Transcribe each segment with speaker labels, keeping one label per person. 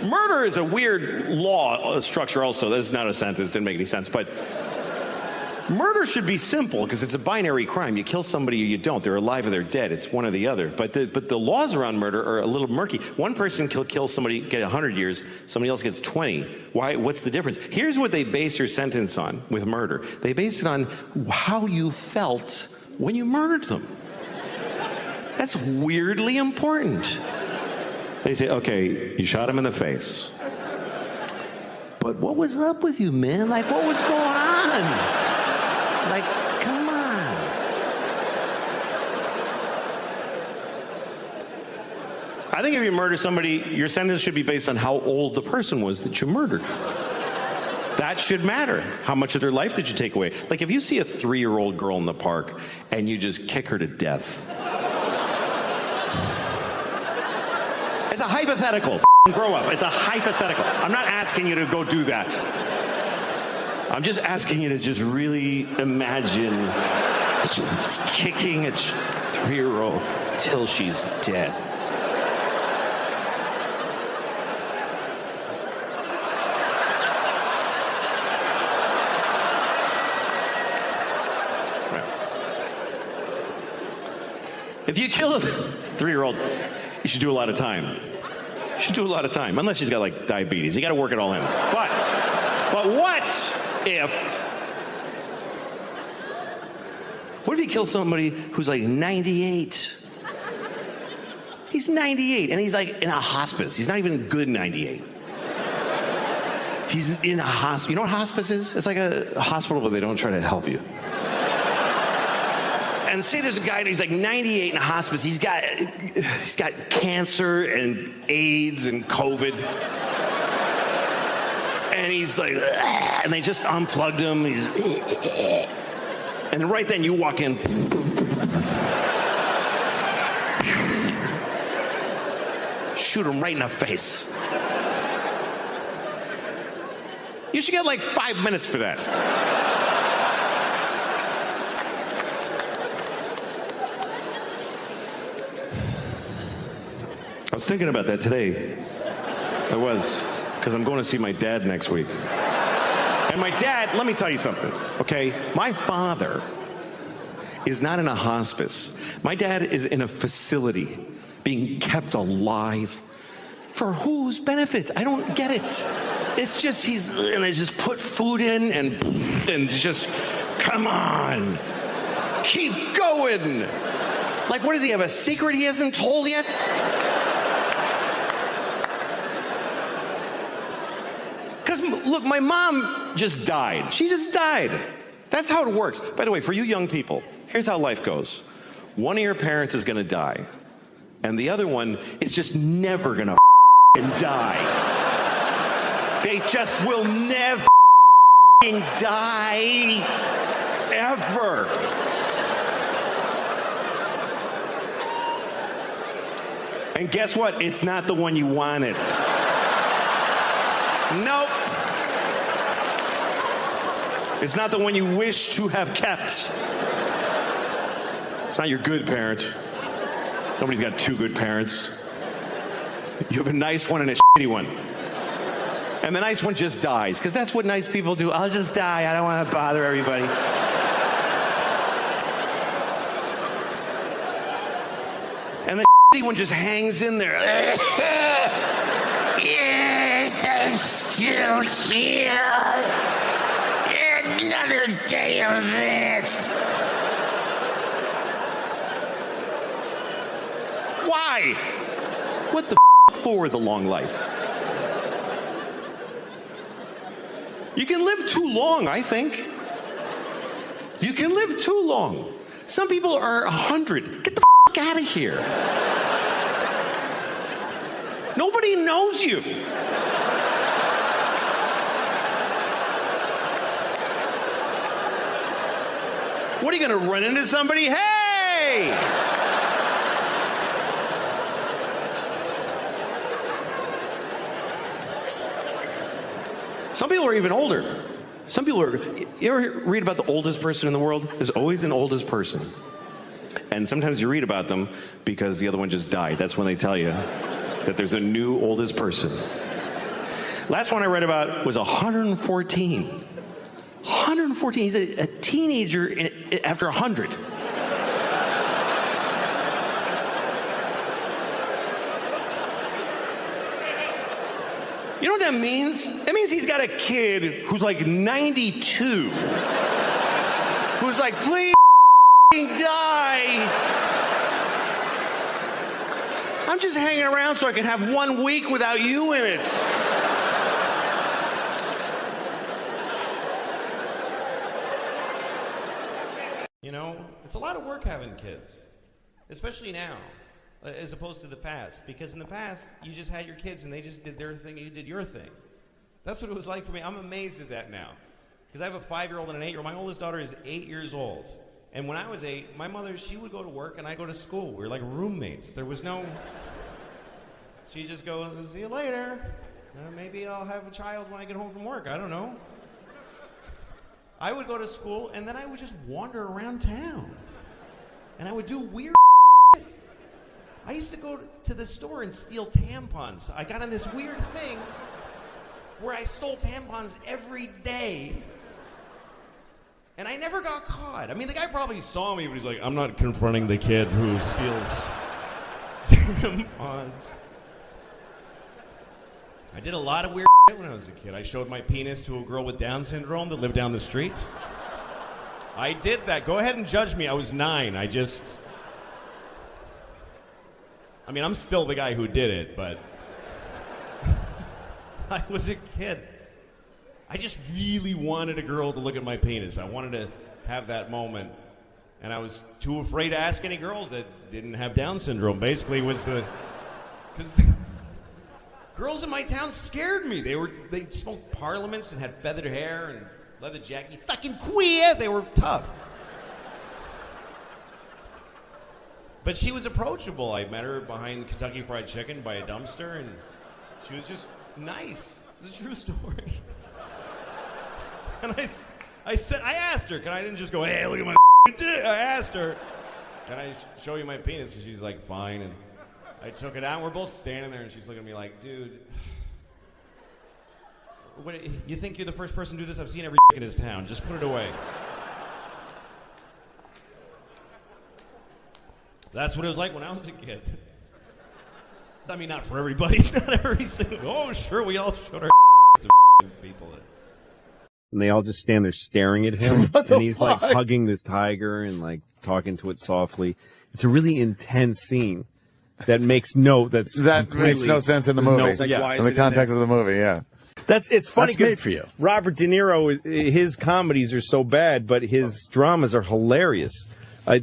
Speaker 1: Murder is a weird law structure also. This is not a sentence, didn't make any sense, but murder should be simple because it's a binary crime. You kill somebody or you don't. They're alive or they're dead. It's one or the other. But the laws around murder are a little murky. One person can kill somebody, get 100 years. Somebody else gets 20. Why? What's the difference? Here's what they base your sentence on with murder. They base it on how you felt when you murdered them. That's weirdly important. They say, okay, you shot him in the face. But what was up with you, man? Like, what was going on? Like, come on. I think if you murder somebody, your sentence should be based on how old the person was that you murdered. That should matter. How much of their life did you take away? Like, if you see a 3-year-old girl in the park and you just kick her to death. It's a hypothetical. Grow up. It's a hypothetical. I'm not asking you to go do that. I'm just asking you to just really imagine kicking a 3-year-old till she's dead. Right. If you kill a 3-year-old, you should do a lot of time. You should do a lot of time, unless she's got like diabetes. You got to work it all in. But what if you kill somebody who's like 98? He's 98 and he's like in a hospice. He's not even good 98. He's in a hospice. You know what hospice is? It's like a hospital, but they don't try to help you. And say there's a guy, he's like 98 in a hospice. He's got cancer and AIDS and COVID. And he's like, and they just unplugged him. And then right then you walk in. Shoot him right in the face. You should get like 5 minutes for that. I was thinking about that today. I was, because I'm going to see my dad next week. And my dad, let me tell you something, okay? My father is not in a hospice. My dad is in a facility being kept alive. For whose benefit? I don't get it. It's just, and they just put food in and just, come on, keep going. Like, what does he have, a secret he hasn't told yet? Look, my mom just died. She just died. That's how it works. By the way, for you young people, here's how life goes. One of your parents is gonna die, and the other one is just never gonna die. They just will never die, ever. And guess what? It's not the one you wanted. Nope. It's not the one you wish to have kept. It's not your good parent. Nobody's got 2 good parents. You have a nice one and a shitty one. And the nice one just dies, because that's what nice people do. I'll just die. I don't want to bother everybody. And the shitty one just hangs in there. Yes, I'm still here. Another day of this. Why? What the for the long life? You can live too long, I think. You can live too long. Some people are 100. Get the out of here. Nobody knows you. What, are you going to run into somebody? Hey! Some people are even older. Some people are, you ever read about the oldest person in the world? There's always an oldest person. And sometimes you read about them because the other one just died. That's when they tell you that there's a new oldest person. Last one I read about was 114. 114. He's a teenager after 100. You know what that means? That means he's got a kid who's like 92. Who's like, please die. I'm just hanging around so I can have 1 week without you in it. You know, it's a lot of work having kids, especially now, as opposed to the past. Because in the past, you just had your kids and they just did their thing and you did your thing. That's what it was like for me. I'm amazed at that now. Because I have a 5-year-old and an 8-year-old. My oldest daughter is 8 years old. And when I was 8, my mother, she would go to work and I'd go to school. We were like roommates. There was no... She'd just go, see you later. Maybe I'll have a child when I get home from work. I don't know. I would go to school and then I would just wander around town. And I would do weird shit. I used to go to the store and steal tampons. I got in this weird thing where I stole tampons every day. And I never got caught. I mean, the guy probably saw me, but he's like, I'm not confronting the kid who steals tampons. I did a lot of weird shit when I was a kid. I showed my penis to a girl with Down syndrome that lived down the street. I did that. Go ahead and judge me. I was 9. I mean, I'm still the guy who did it, but I was a kid. I just really wanted a girl to look at my penis. I wanted to have that moment. And I was too afraid to ask any girls that didn't have Down syndrome. Basically, was the... Because girls in my town scared me. They smoked parliaments and had feathered hair and leather jacket. You fucking queer! They were tough. But she was approachable. I met her behind Kentucky Fried Chicken by a dumpster, and she was just nice. It's a true story. And I asked her, I didn't just go, hey, look at my dick. I asked her, can I show you my penis? And she's like, fine. And I took it out, and we're both standing there, and she's looking at me like, dude, what, you think you're the first person to do this? I've seen every in this town. Just put it away. That's what it was like when I was a kid. I mean, not for everybody. Not every single... Oh, sure, we all showed our to people.
Speaker 2: And they all just stand there staring at him. And he's like hugging this tiger and like talking to it softly. It's a really intense scene that makes no...
Speaker 3: That makes no sense in the movie.
Speaker 2: Like, yeah.
Speaker 3: In the context of the movie, yeah.
Speaker 2: It's funny
Speaker 3: because for you.
Speaker 2: Robert De Niro, his comedies are so bad, but his dramas are hilarious.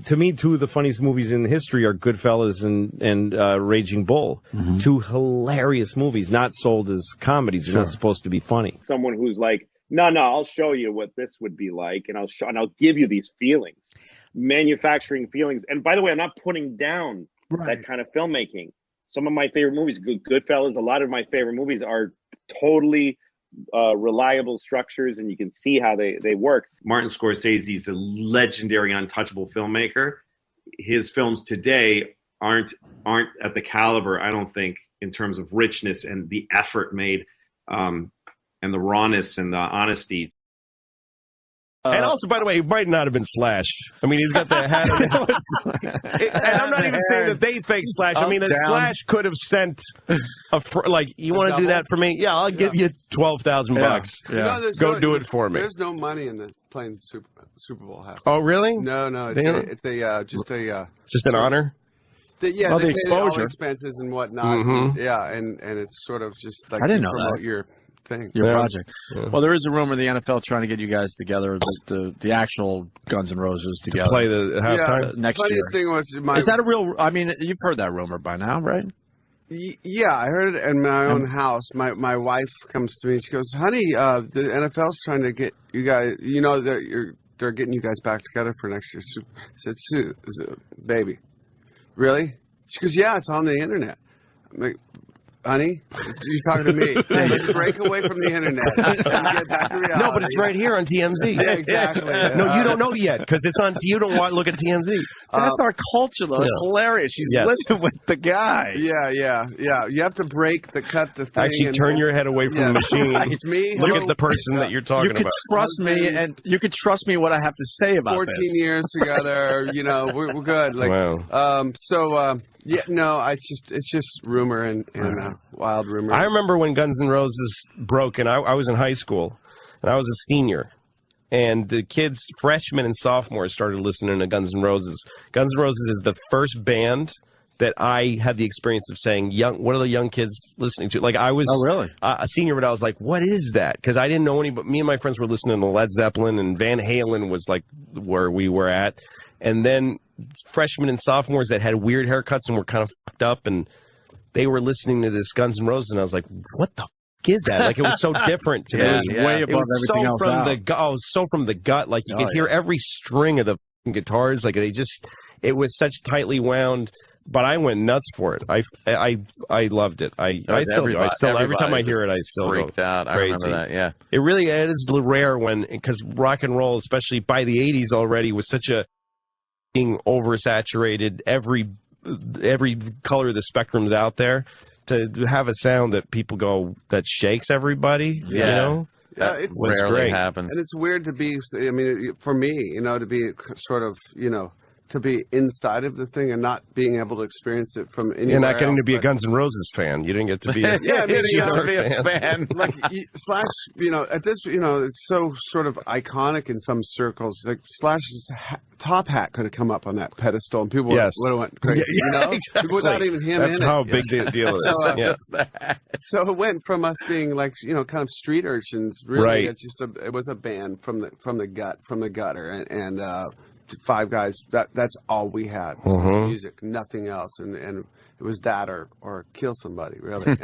Speaker 2: To me, two of the funniest movies in history are Goodfellas and Raging Bull. Mm-hmm. Two hilarious movies, not sold as comedies. They're not supposed to be funny.
Speaker 4: Someone who's like, no, I'll show you what this would be like, and I'll give you these feelings, manufacturing feelings. And by the way, I'm not putting down that kind of filmmaking. Some of my favorite movies, Goodfellas, a lot of my favorite movies are totally reliable structures, and you can see how they work.
Speaker 1: Martin Scorsese's a legendary, untouchable filmmaker. His films today aren't at the caliber, I don't think, in terms of richness and the effort made, and the rawness and the honesty.
Speaker 5: And also, by the way, he might not have been Slash. I mean, he's got the hat. And I'm not even saying that they fake Slash. I mean, that Slash could have sent you want to do that for me? Yeah, I'll give you $12,000. Yeah.
Speaker 6: No,
Speaker 5: go do it for me.
Speaker 6: There's no money in this playing Super Bowl half.
Speaker 5: Oh, really?
Speaker 6: No, it's just
Speaker 5: an honor.
Speaker 6: They
Speaker 5: the
Speaker 6: pay
Speaker 5: exposure,
Speaker 6: all the expenses and whatnot.
Speaker 5: Mm-hmm.
Speaker 6: And it's sort of just like
Speaker 7: I didn't know
Speaker 6: promote
Speaker 7: that.
Speaker 6: your thing.
Speaker 7: Your project. Yeah. Well, there is a rumor the NFL trying to get you guys together, the actual Guns N' Roses together.
Speaker 5: To play the halftime
Speaker 7: next year.
Speaker 6: Thing was
Speaker 7: is that a real... I mean, you've heard that rumor by now, right?
Speaker 6: Yeah, I heard it in my own house. My wife comes to me and she goes, honey, the NFL's trying to get you guys, they're getting you guys back together for next year's Super. I said, Sue, baby, really? She goes, yeah, it's on the internet. I'm like, Honey, you're talking to me. Break away from the internet. Get back to reality.
Speaker 5: No, but it's right here on TMZ.
Speaker 6: Yeah, exactly.
Speaker 5: No, you don't know yet because it's on. You don't want to look at TMZ.
Speaker 7: That's our culture, though. It's hilarious. She's living with the guy.
Speaker 6: Yeah. You have to cut the thing.
Speaker 5: Actually, turn your head away from the machine.
Speaker 6: It's me.
Speaker 5: Look at the person that you're talking about.
Speaker 7: You could trust me, and you could trust me what I have to say about
Speaker 6: 14
Speaker 7: this.
Speaker 6: years together. We're good. Like,
Speaker 5: wow.
Speaker 6: Yeah, no, it's just rumor and wild rumor.
Speaker 5: I remember when Guns N' Roses broke, and I was in high school, and I was a senior, and the kids, freshmen and sophomores, started listening to Guns N' Roses. Guns N' Roses is the first band that I had the experience of saying, what are the young kids listening to? Like, I was a senior, but I was like, what is that? Because I didn't know anybody. Me and my friends were listening to Led Zeppelin, and Van Halen was like where we were at. And then freshmen and sophomores that had weird haircuts and were kind of fucked up, and they were listening to this Guns N' Roses, and I was like, what the fuck is that? Like, it was so different to me.
Speaker 7: It was way above everything else out.
Speaker 5: So from the gut. Like, you could hear every string of the guitars. Like, it was such tightly wound. But I went nuts for it. I loved it. I still do. Every time I hear it, I still
Speaker 3: freaked out.
Speaker 5: Crazy.
Speaker 3: I remember that. Yeah,
Speaker 5: it really is rare because rock and roll, especially by the '80s already, was such a being oversaturated. Every color of the spectrum's out there. To have a sound that people go that shakes everybody.
Speaker 3: Yeah.
Speaker 5: You know.
Speaker 6: Yeah, it's
Speaker 3: rarely happens.
Speaker 6: And it's weird to be. I mean, for me, to be sort of, to be inside of the thing and not being able to experience it from anywhere.
Speaker 5: You're not getting
Speaker 6: else,
Speaker 5: to be a Guns N' Roses fan. You didn't get to be a,
Speaker 3: a fan.
Speaker 6: Like Slash, at this, it's so sort of iconic in some circles. Like Slash's top hat could have come up on that pedestal, and people would have went crazy.
Speaker 5: Exactly.
Speaker 6: Without even him.
Speaker 5: That's
Speaker 6: in
Speaker 5: how
Speaker 6: it.
Speaker 5: big the deal is.
Speaker 6: So it went from us being like kind of street urchins. Really,
Speaker 5: right.
Speaker 6: It was a band from the gutter, and 5 guys. That's all we had was music, nothing else, and it was that or kill somebody, really.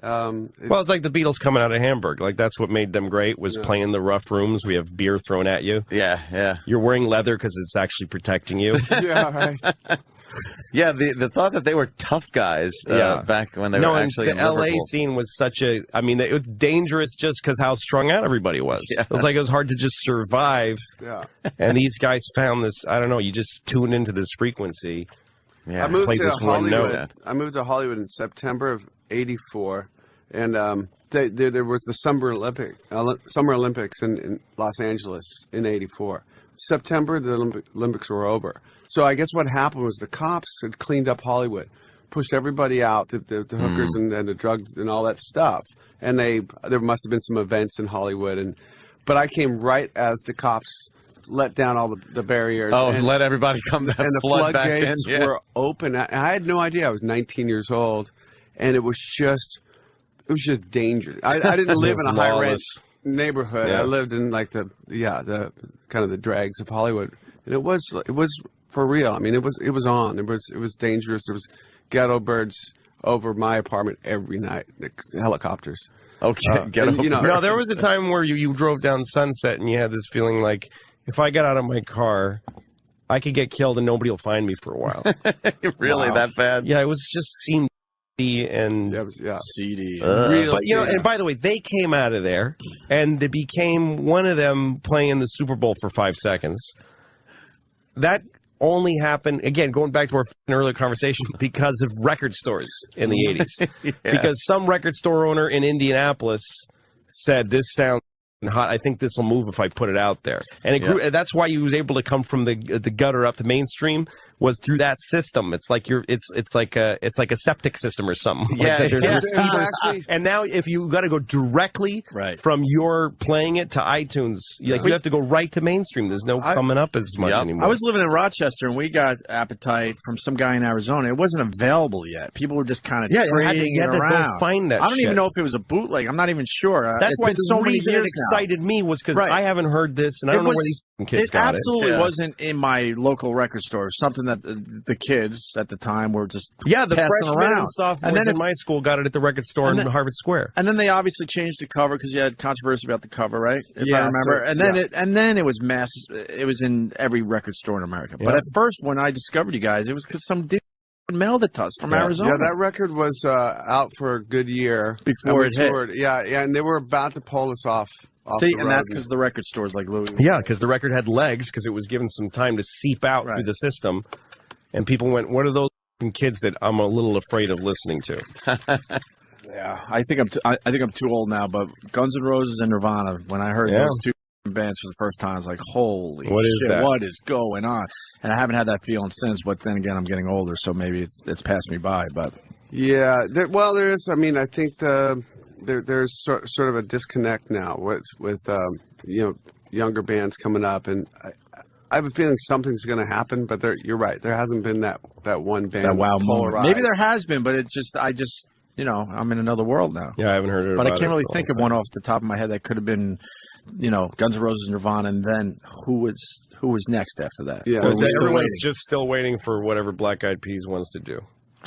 Speaker 6: And,
Speaker 5: well, it's like the Beatles coming out of Hamburg. Like, that's what made them great, was playing the rough rooms. We have beer thrown at you.
Speaker 3: Yeah.
Speaker 5: You're wearing leather because it's actually protecting you.
Speaker 6: Yeah, right.
Speaker 3: Yeah, the thought that they were tough guys back when they were actually in
Speaker 5: the LA
Speaker 3: Liverpool.
Speaker 5: scene was it was dangerous just because how strung out everybody was.
Speaker 3: Yeah.
Speaker 5: It was like it was hard to just survive.
Speaker 6: Yeah.
Speaker 5: And these guys found this, I don't know, you just tune into this frequency.
Speaker 3: Yeah.
Speaker 6: I moved to Hollywood. I moved to Hollywood in September of '84, and there was the Summer Olympics in Los Angeles in '84. September, the Olympics were over. So I guess what happened was the cops had cleaned up Hollywood, pushed everybody out, the hookers and the drugs and all that stuff. And there must have been some events in Hollywood, but I came right as the cops let down all the barriers.
Speaker 3: Oh, and let everybody come down.
Speaker 6: And the floodgates were open. I had no idea. I was 19 years old, and it was just dangerous. I didn't live in a high rent neighborhood.
Speaker 5: Yeah.
Speaker 6: I lived in like the kind of the dregs of Hollywood, and it was for real. I mean, it was on. It was dangerous. There was ghetto birds over my apartment every night. Helicopters.
Speaker 3: Okay,
Speaker 5: No, there was a time where you drove down Sunset and you had this feeling like, if I got out of my car, I could get killed and nobody will find me for a while.
Speaker 3: Really, that bad?
Speaker 5: Yeah, it was just seemed and
Speaker 7: seedy.
Speaker 5: But and by the way, they came out of there and it became one of them playing the Super Bowl for 5 seconds. That only happened, again, going back to our earlier conversation, because of record stores in the 80s. Because some record store owner in Indianapolis said, this sounds hot. I think this will move if I put it out there. And it grew, that's why he was able to come from the gutter up to mainstream, was through that system. It's like it's like a septic system or something. And now if you got to go directly from your playing it to iTunes, you have to go right to mainstream. There's no coming up as much anymore.
Speaker 7: I was living in Rochester and we got Appetite from some guy in Arizona. It wasn't available yet. People were just kind of trading it around.
Speaker 5: Find that.
Speaker 7: I don't even know if it was a bootleg. I'm not even sure.
Speaker 5: That's why the reason it excited me was because I haven't heard this and I don't know where these kids got it.
Speaker 7: It absolutely wasn't in my local record store. Something that the kids at the time were just
Speaker 5: the freshmen
Speaker 7: around.
Speaker 5: And sophomores in my school got it at the record store in Harvard Square.
Speaker 7: And then they obviously changed the cover because you had controversy about the cover, right? If I remember. And then it was mass. It was in every record store in America. But at first, when I discovered you guys, it was because some dude mailed it to us from Arizona.
Speaker 6: Yeah, that record was out for a good year
Speaker 7: before it hit.
Speaker 6: Yeah, and they were about to pull us off.
Speaker 7: See, and that's because the record stores like Louis.
Speaker 5: Yeah, because the record had legs, because it was given some time to seep out through the system, and people went, "What are those kids that I'm a little afraid of listening to?"
Speaker 7: Yeah, I think I'm too old now. But Guns N' Roses and Nirvana, when I heard those two bands for the first time, I was like, "Holy shit, what is going on?" And I haven't had that feeling since. But then again, I'm getting older, so maybe it's passed me by. But
Speaker 6: yeah, there is. I mean, I think there's sort of a disconnect now with younger bands coming up, and I have a feeling something's going to happen. But you're right, there hasn't been that one band
Speaker 7: that wow moment. Maybe there has been, but I'm in another world now.
Speaker 5: Yeah, I haven't heard it.
Speaker 7: But I can't really think of one off the top of my head that could have been, Guns N' Roses, Nirvana, and then who was next after that?
Speaker 5: Yeah, everyone's just still waiting for whatever Black Eyed Peas wants to do.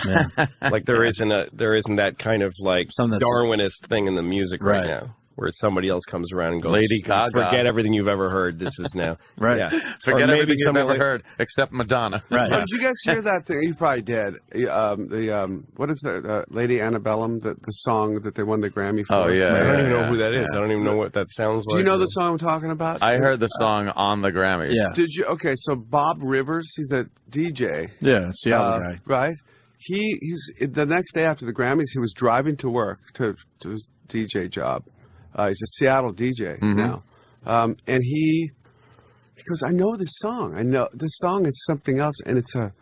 Speaker 7: Yeah.
Speaker 5: Like there isn't that kind of like Darwinist thing in the music right now, where somebody else comes around and goes,
Speaker 3: Lady Gaga.
Speaker 5: Forget everything you've ever heard. This is now.
Speaker 7: Right.
Speaker 5: Yeah.
Speaker 3: Forget everything you've ever heard except Madonna.
Speaker 7: Right.
Speaker 6: Did you guys hear that thing? You probably did. What is it? Lady Antebellum, the song that they won the Grammy for.
Speaker 3: Oh yeah.
Speaker 5: I don't even know who that is. I don't even know what that sounds like.
Speaker 6: You know the song I'm talking about?
Speaker 3: I heard the song on the Grammy.
Speaker 7: Yeah.
Speaker 6: Did you? Okay, so Bob Rivers, he's a DJ.
Speaker 7: Yeah, Seattle guy.
Speaker 6: Right. He's the next day after the Grammys, he was driving to work to his DJ job. He's a Seattle DJ now, and he goes, "I know this song. I know this song is something else, and it's a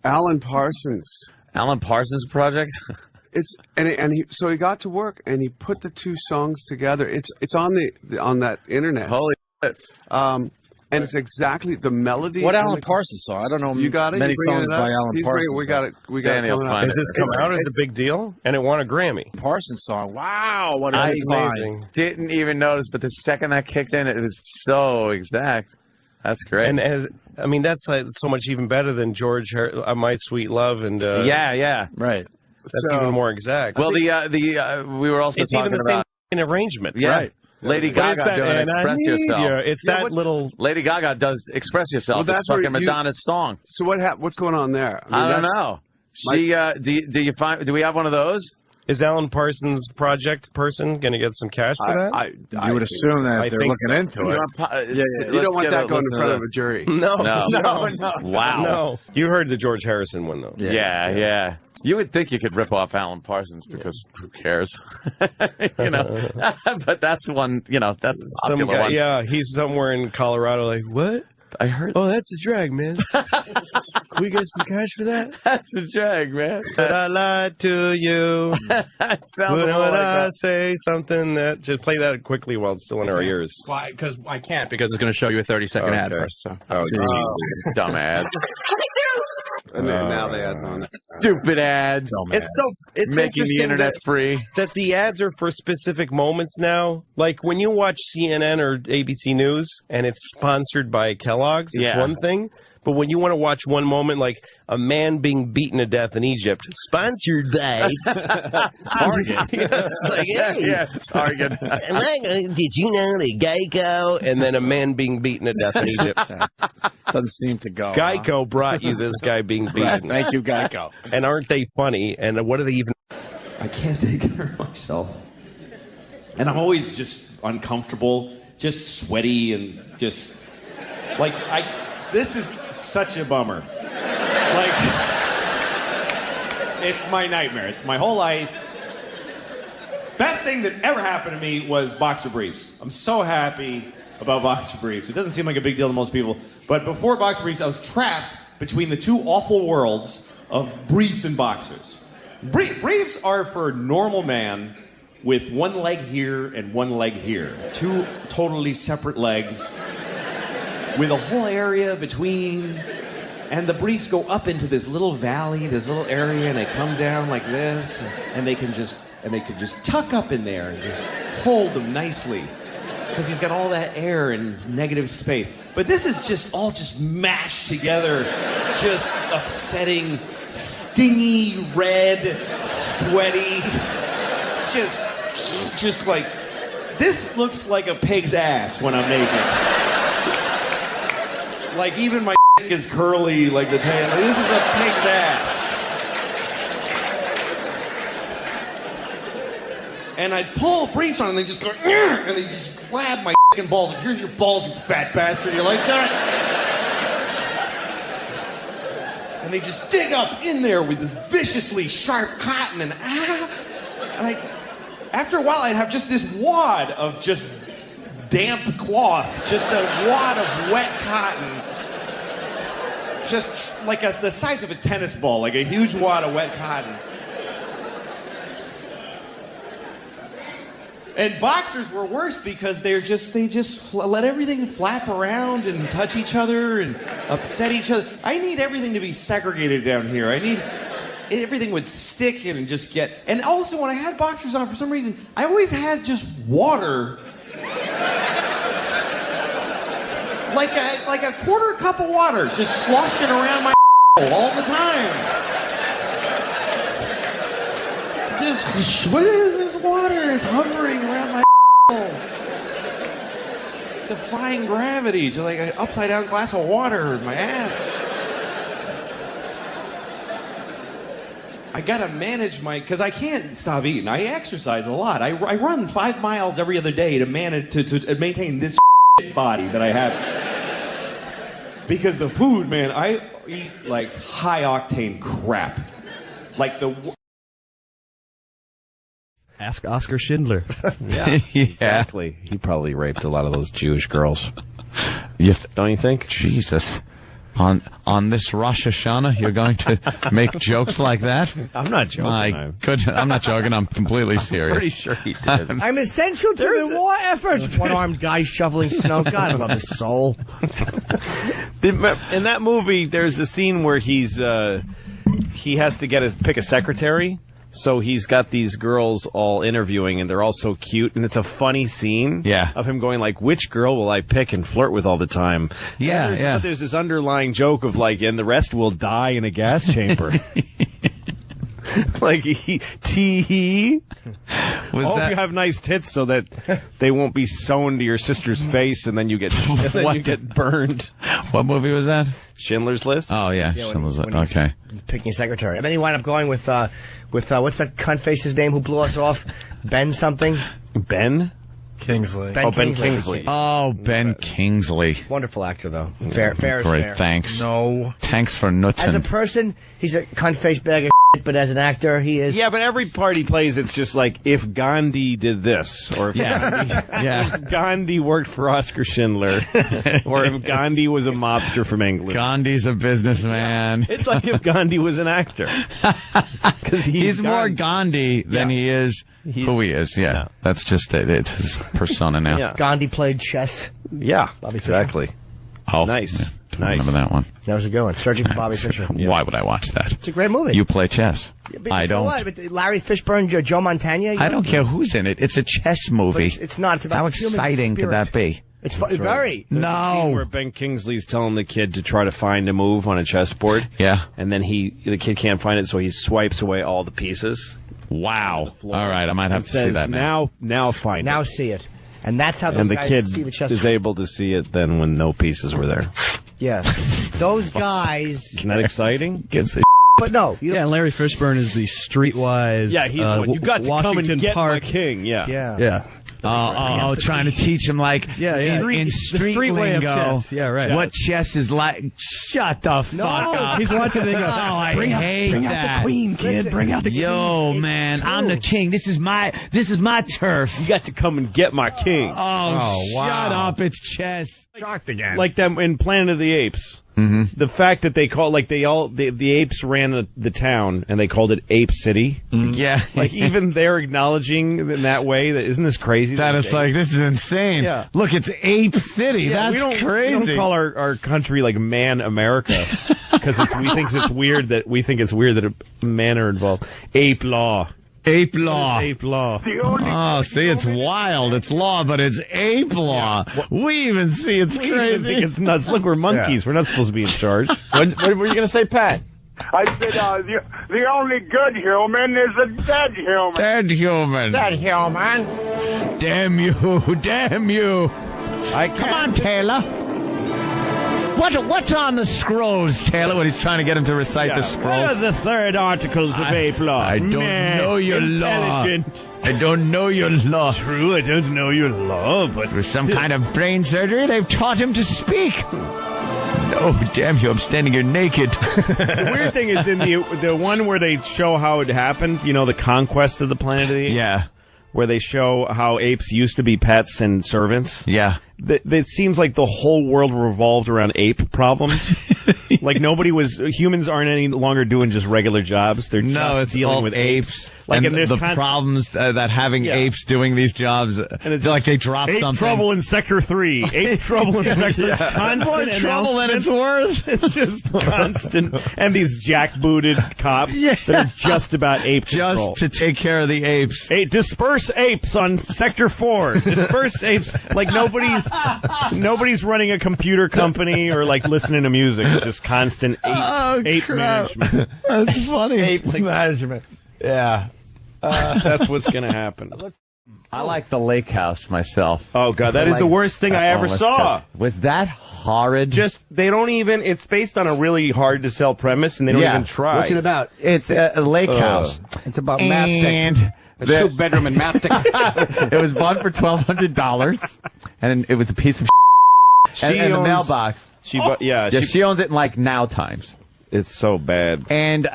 Speaker 6: Alan Parsons.
Speaker 3: Alan Parsons project.
Speaker 6: So he got to work and he put the two songs together. It's on that internet.
Speaker 3: Holy shit.
Speaker 6: And it's exactly the melody.
Speaker 7: What Alan Parsons song? I don't know.
Speaker 6: You got it?
Speaker 7: Many songs by Alan Parsons.
Speaker 6: We got it. We got
Speaker 3: Daniel,
Speaker 6: it.
Speaker 5: Has this come out as a big deal? And it won a Grammy.
Speaker 7: Parsons song. Wow, what a
Speaker 3: amazing. Didn't even notice, but the second that kicked in, it was so exact. That's great.
Speaker 5: And that's like so much even better than George, My Sweet Love, and
Speaker 3: yeah,
Speaker 7: right.
Speaker 5: That's even more exact.
Speaker 3: Well, we were also
Speaker 5: it's
Speaker 3: talking
Speaker 5: even the
Speaker 3: about
Speaker 5: same arrangement,
Speaker 3: right? Lady Gaga doing Express Yourself.
Speaker 5: It's that little...
Speaker 3: Lady Gaga does Express Yourself. Well, that's fucking Madonna's song.
Speaker 6: So what's going on there?
Speaker 3: I don't know. She do we have one of those?
Speaker 5: Is Alan Parsons' project person going to get some cash for that?
Speaker 7: I would assume that they're looking into it.
Speaker 6: You don't want that going in front of a jury.
Speaker 5: No.
Speaker 3: Wow.
Speaker 5: No. You heard the George Harrison one, though.
Speaker 3: Yeah. You would think you could rip off Alan Parsons because who cares? But that's one, that's a
Speaker 5: some
Speaker 3: popular
Speaker 5: guy,
Speaker 3: one.
Speaker 5: Yeah, he's somewhere in Colorado like, what?
Speaker 3: I heard.
Speaker 5: Oh, that's a drag, man. Can we get some cash for that?
Speaker 3: That's a drag, man.
Speaker 5: But I lied to you.
Speaker 3: Sounds
Speaker 5: when
Speaker 3: like
Speaker 5: I say something that... Just play that quickly while it's still in our ears.
Speaker 8: Why? Because I can't, because it's going to show you a 30-second ad first. So.
Speaker 3: Dumb ads.
Speaker 6: And then now the ads on it.
Speaker 3: Stupid ads.
Speaker 5: It's
Speaker 3: making the internet free.
Speaker 5: That the ads are for specific moments now. Like when you watch CNN or ABC News and it's sponsored by Kellogg's, it's one thing. But when you want to watch one moment, like a man being beaten to death in Egypt, sponsored by
Speaker 3: Target.
Speaker 5: It's like, hey,
Speaker 3: Target.
Speaker 5: Did you know the Geico? And then a man being beaten to death in Egypt.
Speaker 7: Doesn't seem to go.
Speaker 5: Geico brought you this guy being beaten.
Speaker 7: Right, thank you, Geico.
Speaker 5: And aren't they funny? And what are they even?
Speaker 9: I can't take care of myself. And I'm always just uncomfortable, just sweaty, and just like this is such a bummer. Like, it's my nightmare. It's my whole life. Best thing that ever happened to me was boxer briefs. I'm so happy about boxer briefs. It doesn't seem like a big deal to most people, but before boxer briefs, I was trapped between the two awful worlds of briefs and boxers. Briefs are for a normal man with one leg here and one leg here. Two totally separate legs with a whole area between, and the briefs go up into this little valley, this little area, and they come down like this, and they can just tuck up in there and just hold them nicely, because he's got all that air and negative space. But this is just all just mashed together, just upsetting, stingy, red, sweaty, just like, this looks like a pig's ass when I'm naked. Like, even my dick is curly like the tail. Like, this is a pig's ass. And I'd pull briefs on, and they just go, and they just grab my fucking balls. Like, here's your balls, you fat bastard. You're like, that. And they just dig up in there with this viciously sharp cotton, and after a while, I'd have just this wad of just damp cloth, just a wad of wet cotton, just like the size of a tennis ball, like a huge wad of wet cotton. And boxers were worse because they just let everything flap around and touch each other and upset each other. I need everything to be segregated down here. I need everything would stick in and just get. And also, when I had boxers on, for some reason, I always had just water, like a quarter cup of water, just sloshing around my all the time. Just what is this water? It's hovering around my defying gravity, just like an upside down glass of water in my ass. I gotta manage because I can't stop eating. I exercise a lot. I run 5 miles every other day to maintain this body that I have. Because the food, man, I eat like high octane crap. Like
Speaker 2: Ask Oscar Schindler.
Speaker 10: Yeah, exactly. He probably raped a lot of those Jewish girls. Don't you think?
Speaker 11: Jesus. On this Rosh Hashanah, you're going to make jokes like that?
Speaker 2: I'm not joking.
Speaker 11: I'm not joking. I'm completely serious.
Speaker 10: I'm pretty sure he did.
Speaker 12: I'm essential to the war effort. One-armed guy shoveling snow. God, I love his soul.
Speaker 2: In that movie, there's a scene where he has to pick a secretary. So he's got these girls all interviewing, and they're all so cute, and it's a funny scene of him going like, which girl will I pick and flirt with all the time? But there's this underlying joke of like, and the rest will die in a gas chamber. Like, I hope you have nice tits so that they won't be sewn to your sister's face, and then you get burned.
Speaker 11: What movie was that?
Speaker 2: Schindler's List.
Speaker 11: Oh yeah, Schindler's List. Okay.
Speaker 12: Picking a secretary, and then he wound up going with what's that cunt face's name who blew us off? Ben something.
Speaker 2: Ben
Speaker 12: Kingsley.
Speaker 2: Ben Kingsley.
Speaker 11: Oh, Ben Kingsley.
Speaker 12: Wonderful actor, though. Fair is
Speaker 11: Great,
Speaker 12: fair.
Speaker 11: thanks.
Speaker 12: No.
Speaker 11: Thanks for nothing.
Speaker 12: As a person, he's a cunt face bag of shit, but as an actor, he is.
Speaker 2: Yeah, but every part he plays, it's just like, if Gandhi did this, or if, if Gandhi worked for Oscar Schindler, or if Gandhi was a mobster from England.
Speaker 11: Gandhi's a businessman.
Speaker 2: It's like if Gandhi was an actor. Because
Speaker 11: he's more Gandhi than he is who he is. Yeah, that's just it. It's his persona now.
Speaker 12: Yeah. Gandhi played chess.
Speaker 2: Yeah, exactly.
Speaker 11: Oh,
Speaker 2: nice.
Speaker 11: Yeah,
Speaker 2: Nice.
Speaker 11: Remember that one?
Speaker 12: That was a good one. Searching for Bobby Fischer.
Speaker 11: Why would I watch that?
Speaker 12: It's a great movie.
Speaker 11: You play chess.
Speaker 12: Yeah,
Speaker 11: I don't.
Speaker 12: What? But Larry Fishburne, Joe Montana.
Speaker 11: I don't care who's in it. It's a chess movie.
Speaker 12: It's not. It's about
Speaker 11: how exciting could that be?
Speaker 12: It's very.
Speaker 2: There's a scene where Ben Kingsley's telling the kid to try to find a move on a chessboard.
Speaker 11: Yeah.
Speaker 2: And then the kid can't find it, so he swipes away all the pieces.
Speaker 11: Wow. All right, I might have to see that now.
Speaker 2: Now find it.
Speaker 12: Now see it. And that's how those guys see the chess.
Speaker 2: And the kid is able to see it then when no pieces were there.
Speaker 12: Yes. Those guys.
Speaker 2: Isn't that exciting?
Speaker 12: But no.
Speaker 13: Larry Fishburne is the streetwise.
Speaker 2: Yeah, he's the one. You got to
Speaker 13: Washington
Speaker 2: come and get
Speaker 13: Park
Speaker 2: my king.
Speaker 12: Yeah.
Speaker 11: Trying to teach him like in street lingo.
Speaker 13: Yeah, right.
Speaker 11: What chess is like? Shut the fuck up.
Speaker 13: He's watching it.
Speaker 11: I hate
Speaker 13: bring
Speaker 11: that.
Speaker 13: Out the queen, kid. Bring out the queen.
Speaker 11: Yo, man, I'm the king. This is my turf.
Speaker 2: You got to come and get my king.
Speaker 11: Oh, shut up! It's chess.
Speaker 12: Shocked again.
Speaker 2: Like them in Planet of the Apes.
Speaker 11: Mm-hmm.
Speaker 2: The fact that they call the apes ran the town and they called it Ape City.
Speaker 11: Mm-hmm. Yeah,
Speaker 2: like even they're acknowledging in that way that isn't this crazy?
Speaker 11: That it's like this is insane.
Speaker 2: Yeah.
Speaker 11: Look, it's Ape City. That's crazy.
Speaker 2: We don't call our country like Man America because we think it's weird that a man are involved. Ape law.
Speaker 11: Ape law.
Speaker 2: Ape law.
Speaker 11: Oh, see, it's wild. It's law, but it's ape law. Yeah. We even see it's crazy.
Speaker 2: We even think it's nuts. Look, we're monkeys. Yeah. We're not supposed to be in charge. What were you going to say, Pat?
Speaker 14: I said the only good human is a dead human.
Speaker 11: Dead human.
Speaker 12: Dead human.
Speaker 11: Damn you. Damn you.
Speaker 2: Come
Speaker 11: on, Taylor. What's on the scrolls, Taylor, when he's trying to get him to recite the scroll?
Speaker 2: What are the third articles of ape law?
Speaker 11: I don't know your law. I don't know your law.
Speaker 2: True, I don't know your law, but
Speaker 11: with some kind of brain surgery, they've taught him to speak. No, damn you, I'm standing here naked.
Speaker 2: The weird thing is in the one where they show how it happened, you know, the conquest of the planet of the apes?
Speaker 11: Yeah.
Speaker 2: Where they show how apes used to be pets and servants.
Speaker 11: Yeah.
Speaker 2: It seems like the whole world revolved around ape problems. Like humans aren't any longer doing just regular jobs. They're just dealing with apes.
Speaker 11: Like and the problems that having apes doing these jobs, and it's like they drop
Speaker 2: ape
Speaker 11: something.
Speaker 2: Trouble in Sector 3. Ape trouble in Sector 3. Constant
Speaker 11: trouble than it's worth.
Speaker 2: It's just constant. And these jackbooted cops that are just about ape control.
Speaker 11: Just to take care of the apes.
Speaker 2: Disperse apes on Sector 4. Disperse apes. Like nobody's running a computer company or like listening to music. It's just constant ape management.
Speaker 11: That's funny.
Speaker 2: Ape management.
Speaker 11: Yeah.
Speaker 2: That's what's going to happen.
Speaker 11: I like the lake house myself.
Speaker 2: Oh, God, that is the worst thing I ever saw.
Speaker 11: Was that horrid?
Speaker 2: They don't even, it's based on a really hard to sell premise, and they don't even try.
Speaker 12: What's it about?
Speaker 11: It's a lake house.
Speaker 12: It's about
Speaker 11: mastic.
Speaker 12: A two-bedroom in mastic.
Speaker 11: It was bought for $1,200, and it was a piece of and the mailbox.
Speaker 2: She owns
Speaker 11: it in like Now Times.
Speaker 2: It's so bad.
Speaker 11: And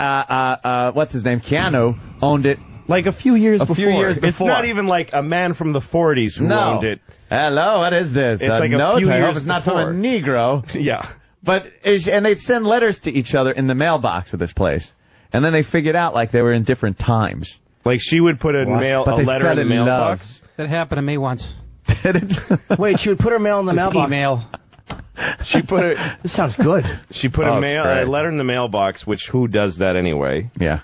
Speaker 11: what's his name? Keanu owned it
Speaker 2: like a few years before.
Speaker 11: It's
Speaker 2: It's not even like a man from the 40s who owned it.
Speaker 11: Hello, what is this?
Speaker 2: It's like a few years
Speaker 11: I hope it's not from a Negro.
Speaker 2: Yeah.
Speaker 11: But and they'd send letters to each other in the mailbox of this place, and then they figured out like they were in different times.
Speaker 2: Like she would put a letter in the mailbox.
Speaker 15: That happened to me once.
Speaker 11: Did it?
Speaker 12: Wait, she would put her mail in the mailbox.
Speaker 15: Email.
Speaker 2: She put
Speaker 12: This sounds good.
Speaker 2: She put a letter in the mailbox, which who does that anyway?
Speaker 11: Yeah.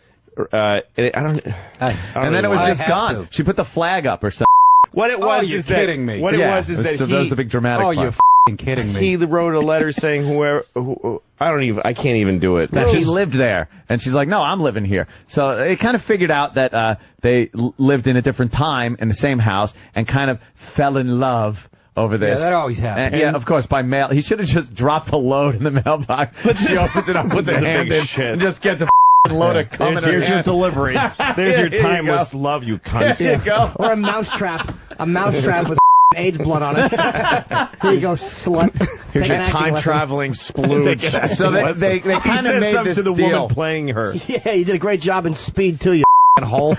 Speaker 2: I don't.
Speaker 11: And then it was just gone. She put the flag up or something.
Speaker 2: What it was
Speaker 15: you're
Speaker 2: is
Speaker 15: kidding
Speaker 2: that
Speaker 15: me.
Speaker 2: what it was is that
Speaker 11: that was the big dramatic part.
Speaker 15: You're kidding me.
Speaker 2: He wrote a letter saying I can't even do it.
Speaker 11: That he lived there. And she's like, no, I'm living here. So they kind of figured out that they lived in a different time in the same house and kind of fell in love over this.
Speaker 15: Yeah, that always happens.
Speaker 11: And, yeah, of course, by mail. He should have just dropped a load in the mailbox. She opens it up with her hand in and just gets a load of cum in her
Speaker 2: Here's your
Speaker 11: hand.
Speaker 2: delivery. There's your timeless love, you cunt.
Speaker 11: Here you go.
Speaker 12: Or a mousetrap. A mousetrap with AIDS blood on it. Here you go, slut.
Speaker 2: Here's your time-traveling splooge.
Speaker 11: So they kind of made this
Speaker 2: to the
Speaker 11: deal.
Speaker 2: woman playing her.
Speaker 12: Yeah, you did a great job in Speed, too, you hole.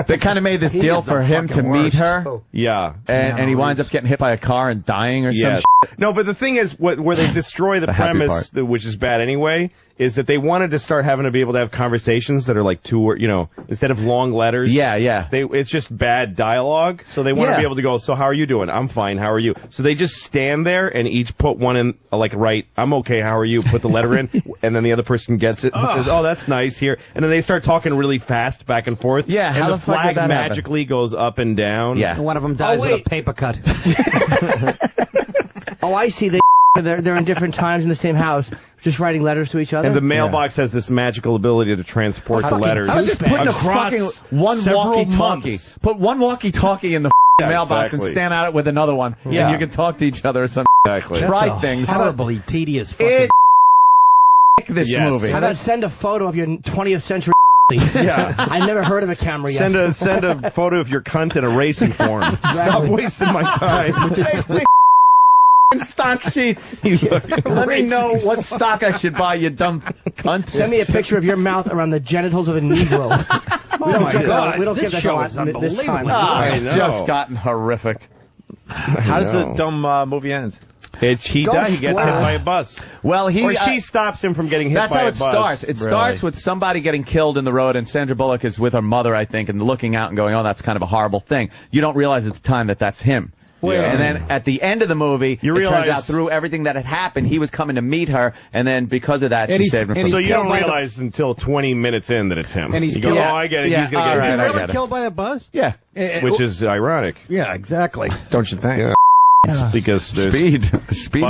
Speaker 11: They kind of made this deal for him to meet her.
Speaker 2: Yeah.
Speaker 11: And he winds up getting hit by a car and dying or some shit.
Speaker 2: No, but the thing is, where they destroy the premise, which is bad anyway, is that they wanted to start having to be able to have conversations that are like instead of long letters.
Speaker 11: Yeah.
Speaker 2: It's just bad dialogue. So they want to be able to go, so how are you doing? I'm fine. How are you? So they just stand there and each put one in, write, I'm okay. How are you? Put the letter in. And then the other person gets it and says, oh, that's nice here. And then they start talking really fast back and forth.
Speaker 11: Yeah.
Speaker 2: And
Speaker 11: how
Speaker 2: the flag magically goes up and down.
Speaker 11: Yeah.
Speaker 15: And one of them dies with a paper cut.
Speaker 12: Oh, I see. They're in different times in the same house, just writing letters to each other.
Speaker 2: And the mailbox has this magical ability to transport the letters.
Speaker 11: I was just putting one walkie-talkie. Put one walkie-talkie in the mailbox and stand out with another one.
Speaker 2: Yeah.
Speaker 11: And you can talk to each other or something.
Speaker 2: Exactly.
Speaker 11: Try things.
Speaker 15: Horribly tedious fucking...
Speaker 11: It's this movie.
Speaker 12: How about send a photo of your 20th century
Speaker 2: Yeah.
Speaker 12: I never heard of a camera yet.
Speaker 2: Send a photo of your cunt in a racing form. Stop wasting my time.
Speaker 11: Stock sheets. Let me know what stock I should buy, you dumb cunt.
Speaker 12: Send me a picture of your mouth around the genitals of a Negro.
Speaker 15: Oh my God!
Speaker 12: We don't
Speaker 15: this
Speaker 12: get that
Speaker 15: show
Speaker 12: a
Speaker 15: is
Speaker 12: lot this time.
Speaker 11: It's just gotten horrific.
Speaker 7: How does the dumb movie end?
Speaker 2: He gets hit by a bus.
Speaker 11: Well,
Speaker 2: she stops him from getting hit by a bus.
Speaker 11: That's how it starts. It starts with somebody getting killed in the road, and Sandra Bullock is with her mother, I think, and looking out and going, oh, that's kind of a horrible thing. You don't realize at the time that that's him. Yeah. And then at the end of the movie, it turns out through everything that had happened, he was coming to meet her, and then because of that, she saved him from
Speaker 2: So you don't realize until 20 minutes in that it's him.
Speaker 15: And
Speaker 2: you go, oh, I get it.
Speaker 11: Yeah.
Speaker 2: He's going to get
Speaker 15: really killed by a bus?
Speaker 11: Yeah.
Speaker 2: Which is ironic.
Speaker 15: Yeah, exactly.
Speaker 7: Don't you think?
Speaker 2: Yeah. Because there's
Speaker 11: speed.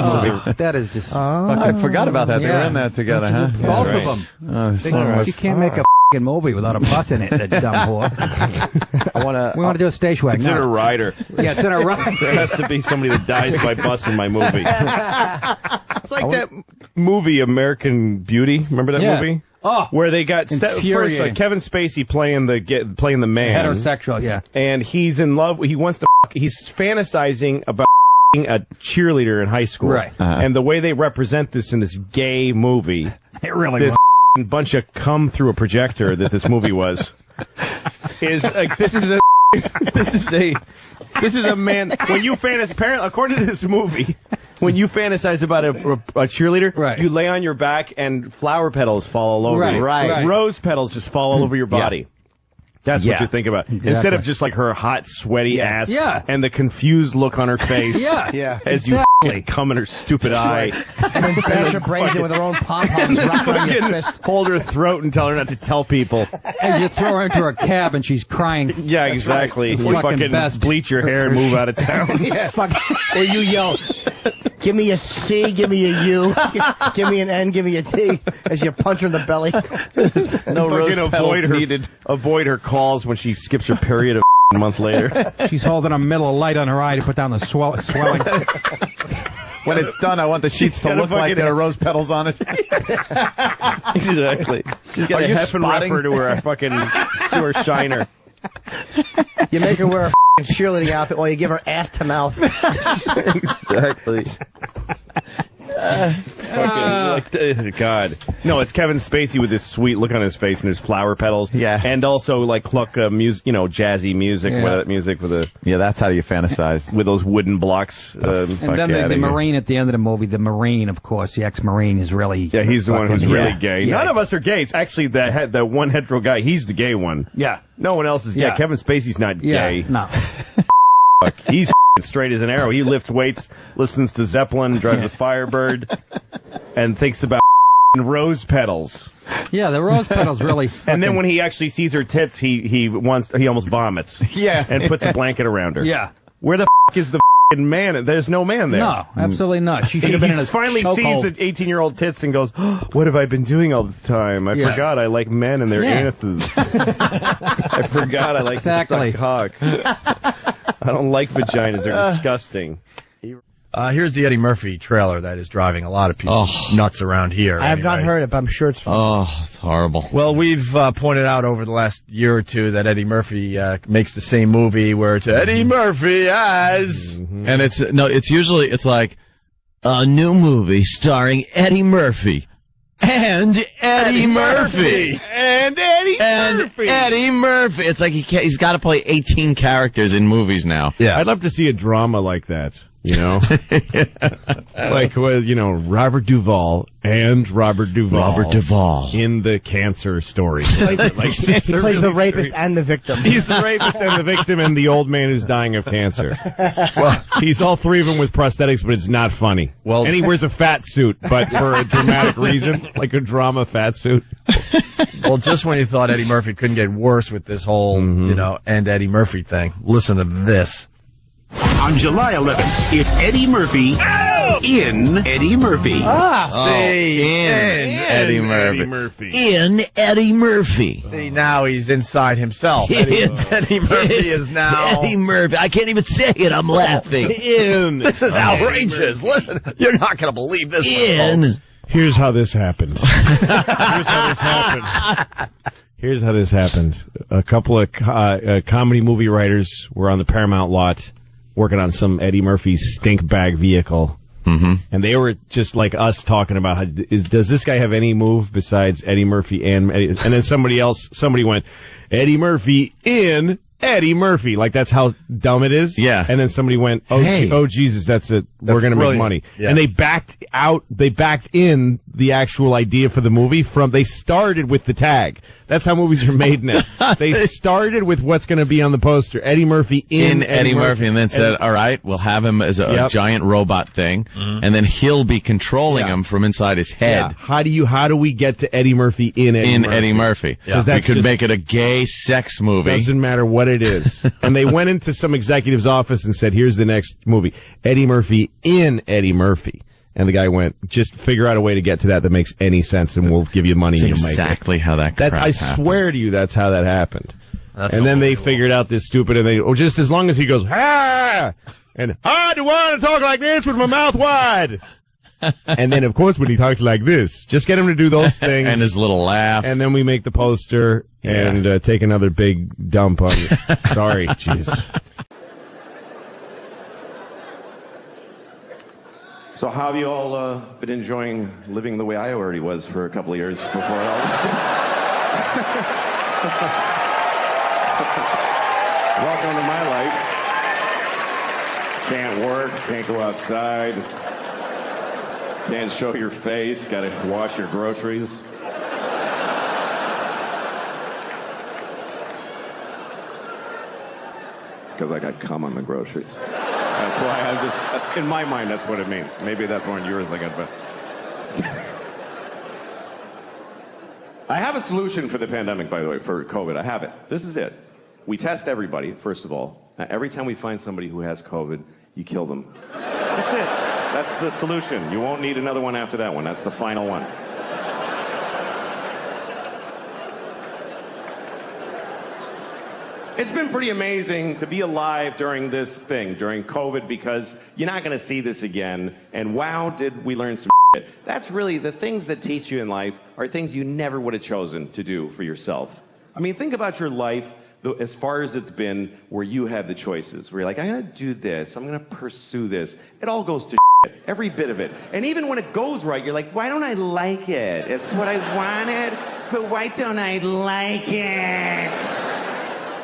Speaker 15: That is just...
Speaker 11: I forgot about that. They were in that together, huh?
Speaker 7: Both of them.
Speaker 11: So
Speaker 15: you can't make a movie without a bus in it, that dumb whore. We want to do a stage wag.
Speaker 2: It's in a rider.
Speaker 15: Yeah, it's in a rider.
Speaker 2: There has to be somebody that dies by bus in my movie. It's like that movie, American Beauty. Remember that movie?
Speaker 15: Oh,
Speaker 2: where they got first, Kevin Spacey playing the man,
Speaker 15: heterosexual, yeah,
Speaker 2: and he's in love. He wants to. He's fantasizing about a cheerleader in high school,
Speaker 15: right?
Speaker 2: And the way they represent this in this gay movie,
Speaker 15: it really
Speaker 2: this bunch of cum through a projector that this movie was is like this is a man when you fantasize. According to this movie. When you fantasize about a cheerleader, right, you lay on your back and flower petals fall all over you.
Speaker 11: Right.
Speaker 2: Rose petals just fall all over your body. Yeah. That's what you think about. Exactly. Instead of just like her hot, sweaty ass and the confused look on her face as you come in her stupid eye.
Speaker 12: And then bash her brains in with her own pom-poms, rock around your fist.
Speaker 2: Hold her throat and tell her not to tell people.
Speaker 15: And you throw her into her cab and she's crying.
Speaker 2: Yeah, exactly.
Speaker 15: Right.
Speaker 2: You fucking bleach your hair and move out of town.
Speaker 12: Or you yell, give me a C, give me a U, give me an N, give me a T, as you punch her in the belly.
Speaker 2: No rose petals needed. Avoid her calls when she skips her period a month later.
Speaker 15: She's holding a middle of light on her eye to put down the swelling.
Speaker 11: When it's done, I want the sheets to look like there are rose petals on it.
Speaker 2: Exactly. She's got a Heffenreffer to her shiner.
Speaker 12: You make her wear a cheerleading outfit while you give her ass to mouth.
Speaker 2: Exactly. God. No, it's Kevin Spacey with this sweet look on his face and his flower petals.
Speaker 11: Yeah.
Speaker 2: And also like cluck music, jazzy music,
Speaker 11: that's how you fantasize.
Speaker 2: With those wooden blocks.
Speaker 15: And then the Marine at the end of the movie, the Marine, of course, the ex-Marine is really...
Speaker 2: Yeah, he's the one who's really gay.
Speaker 15: Yeah.
Speaker 2: None of us are gay. It's actually the one hetero guy. He's the gay one.
Speaker 15: Yeah.
Speaker 2: No one else is gay. Yeah. Kevin Spacey's not gay.
Speaker 15: No.
Speaker 2: He's straight as an arrow. He lifts weights, listens to Zeppelin, drives a Firebird, and thinks about rose petals.
Speaker 15: Yeah, the rose petals really.
Speaker 2: And then when he actually sees her tits, he almost vomits.
Speaker 15: Yeah,
Speaker 2: and puts a blanket around her.
Speaker 15: Yeah.
Speaker 2: Where the is the man? There's no man there.
Speaker 15: No, absolutely not. She should have been in a
Speaker 2: finally sees the 18-year-old tits and goes, "What have I been doing all the time? I forgot I like men and their anuses. I forgot I like to suck cock. I don't like vaginas. They're disgusting."
Speaker 7: Here's the Eddie Murphy trailer that is driving a lot of people nuts around here.
Speaker 12: I have not heard it, but I'm sure it's fun.
Speaker 10: Oh, it's horrible.
Speaker 7: Well, we've pointed out over the last year or two that Eddie Murphy makes the same movie where it's Eddie Murphy as...
Speaker 10: And it's usually like a new movie starring Eddie Murphy. And Eddie Murphy.
Speaker 2: And Eddie Murphy.
Speaker 10: Eddie Murphy. It's like he's got to play 18 characters in movies now.
Speaker 2: Yeah. I'd love to see a drama like that. Like, Robert Duvall and Robert Duvall in the cancer story.
Speaker 12: He plays the rapist and the victim.
Speaker 2: He's the rapist and the victim and the old man who's dying of cancer. Well, he's all three of them with prosthetics, but it's not funny. Well, and he wears a fat suit, but for a dramatic reason, like a drama fat suit.
Speaker 7: Well, just when you thought Eddie Murphy couldn't get worse with this whole, and Eddie Murphy thing, listen to this.
Speaker 16: On July 11th, it's Eddie Murphy in Eddie Murphy.
Speaker 10: In Eddie Murphy. In Eddie Murphy.
Speaker 7: See, now he's inside himself. Eddie Murphy is now...
Speaker 10: Eddie Murphy. I can't even say it. I'm laughing.
Speaker 7: This is outrageous. Listen, you're not going to believe this.
Speaker 2: Here's how this happened. Here's how this happened. A couple of comedy movie writers were on the Paramount lot working on some Eddie Murphy stink bag vehicle.
Speaker 10: Mm-hmm.
Speaker 2: And they were just like us talking about, does this guy have any move besides Eddie Murphy and Eddie? And then somebody went, Eddie Murphy in Eddie Murphy. Like, that's how dumb it is.
Speaker 10: Yeah.
Speaker 2: And then somebody went, oh Jesus, that's it. We're going to make money. Yeah. And they backed in the actual idea for the movie they started with the tag. That's how movies are made now. They started with what's going to be on the poster. Eddie Murphy in
Speaker 10: Eddie Murphy. And then said, all right, we'll have him as a giant robot thing. Mm-hmm. And then he'll be controlling him from inside his head.
Speaker 2: Yeah. How do we get to Eddie Murphy in Eddie Murphy?
Speaker 10: Yeah. We could make it a gay sex movie.
Speaker 2: Doesn't matter what it is. And they went into some executive's office and said, here's the next movie. Eddie Murphy in Eddie Murphy. And the guy went, just figure out a way to get to that makes any sense, and we'll give you money and you'll make it.
Speaker 10: Exactly how that crap
Speaker 2: I swear to you, that's how that happened.
Speaker 10: That's
Speaker 2: and then they figured out this stupid, and they, just as long as he goes, ha! And, I do want to talk like this with my mouth wide! And then, of course, when he talks like this, just get him to do those things.
Speaker 10: And his little laugh.
Speaker 2: And then we make the poster and take another big dump on you. Sorry, jeez.
Speaker 1: So how have you all been enjoying living the way I already was for a couple of years before all this? Welcome to my life. Can't work, can't go outside, can't show your face, gotta wash your groceries. Because I got cum on the groceries. That's why in my mind, that's what it means. Maybe that's what you were thinking, but. I have a solution for the pandemic, by the way, for COVID. I have it. This is it. We test everybody, first of all. Now, every time we find somebody who has COVID, you kill them. That's it. That's the solution. You won't need another one after that one. That's the final one. It's been pretty amazing to be alive during this thing, during COVID, because you're not going to see this again. And wow, did we learn some shit. That's really the things that teach you in life are things you never would have chosen to do for yourself. I mean, think about your life as far as it's been where you have the choices, where you're like, I'm going to do this, I'm going to pursue this. It all goes to shit, every bit of it. And even when it goes right, you're like, why don't I like it? It's what I wanted, but why don't I like it?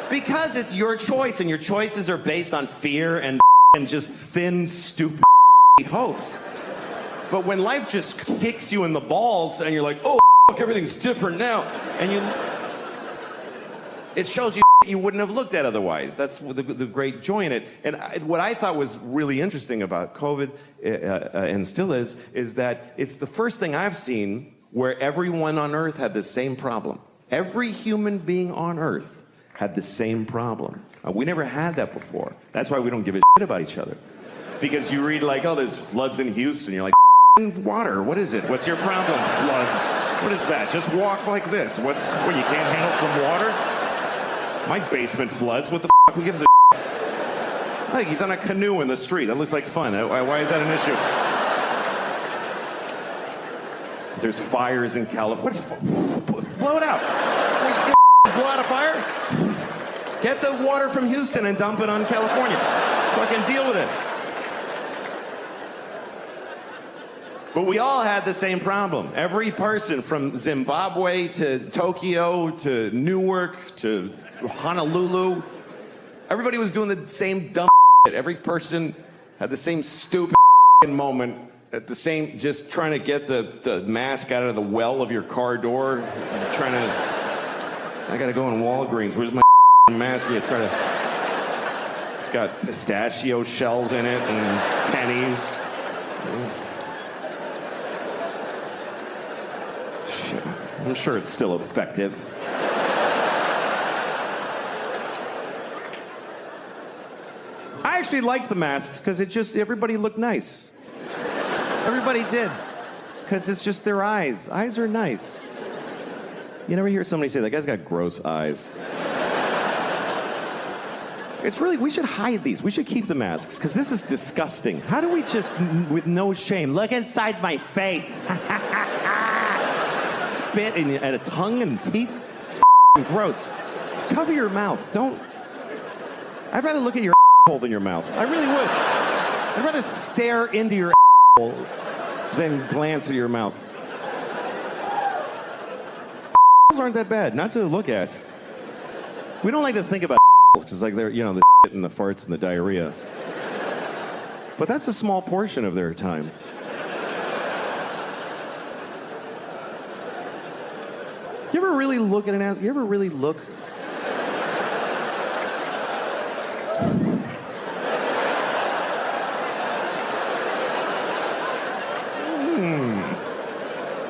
Speaker 1: Because it's your choice, and your choices are based on fear and just thin, stupid hopes. But when life just kicks you in the balls and you're like, oh, everything's different now, and it shows you you wouldn't have looked at otherwise. That's the great joy in it. And what I thought was really interesting about COVID, and still is that it's the first thing I've seen where everyone on Earth had the same problem. Every human being on Earth had the same problem. We never had that before. That's why we don't give a shit about each other. Because you read like, oh, there's floods in Houston. You're like, water, what is it? What's your problem? Floods. What is that? Just walk like this. What, you can't handle some water? My basement floods. What the fuck? Who gives a shit? Like, he's on a canoe in the street. That looks like fun. Why is that an issue? There's fires in California. Blow it out. Blow out a fire? Get the water from Houston and dump it on California. Fucking deal with it. But we all had the same problem. Every person from Zimbabwe to Tokyo to Newark to Honolulu, everybody was doing the same dumb shit. Every person had the same stupid moment at the same, just trying to get the mask out of the well of your car door. Trying to, I gotta go in Walgreens. Where's my mask? It's got pistachio shells in it and pennies. Shit. I'm sure it's still effective. I actually liked the masks because everybody looked nice. Everybody did. Because it's just their eyes. Eyes are nice. You never hear somebody say, that guy's got gross eyes. It's really, we should hide these. We should keep the masks, because this is disgusting. How do we just, with no shame, look inside my face? Spit at a tongue and teeth? It's gross. Cover your mouth. Don't. I'd rather look at your hole than your mouth. I really would. I'd rather stare into your hole than glance at your mouth. Aren't that bad, not to look at. We don't like to think about because like they're, the shit and the farts and the diarrhea. But that's a small portion of their time. You ever really look at an ass? You ever really look?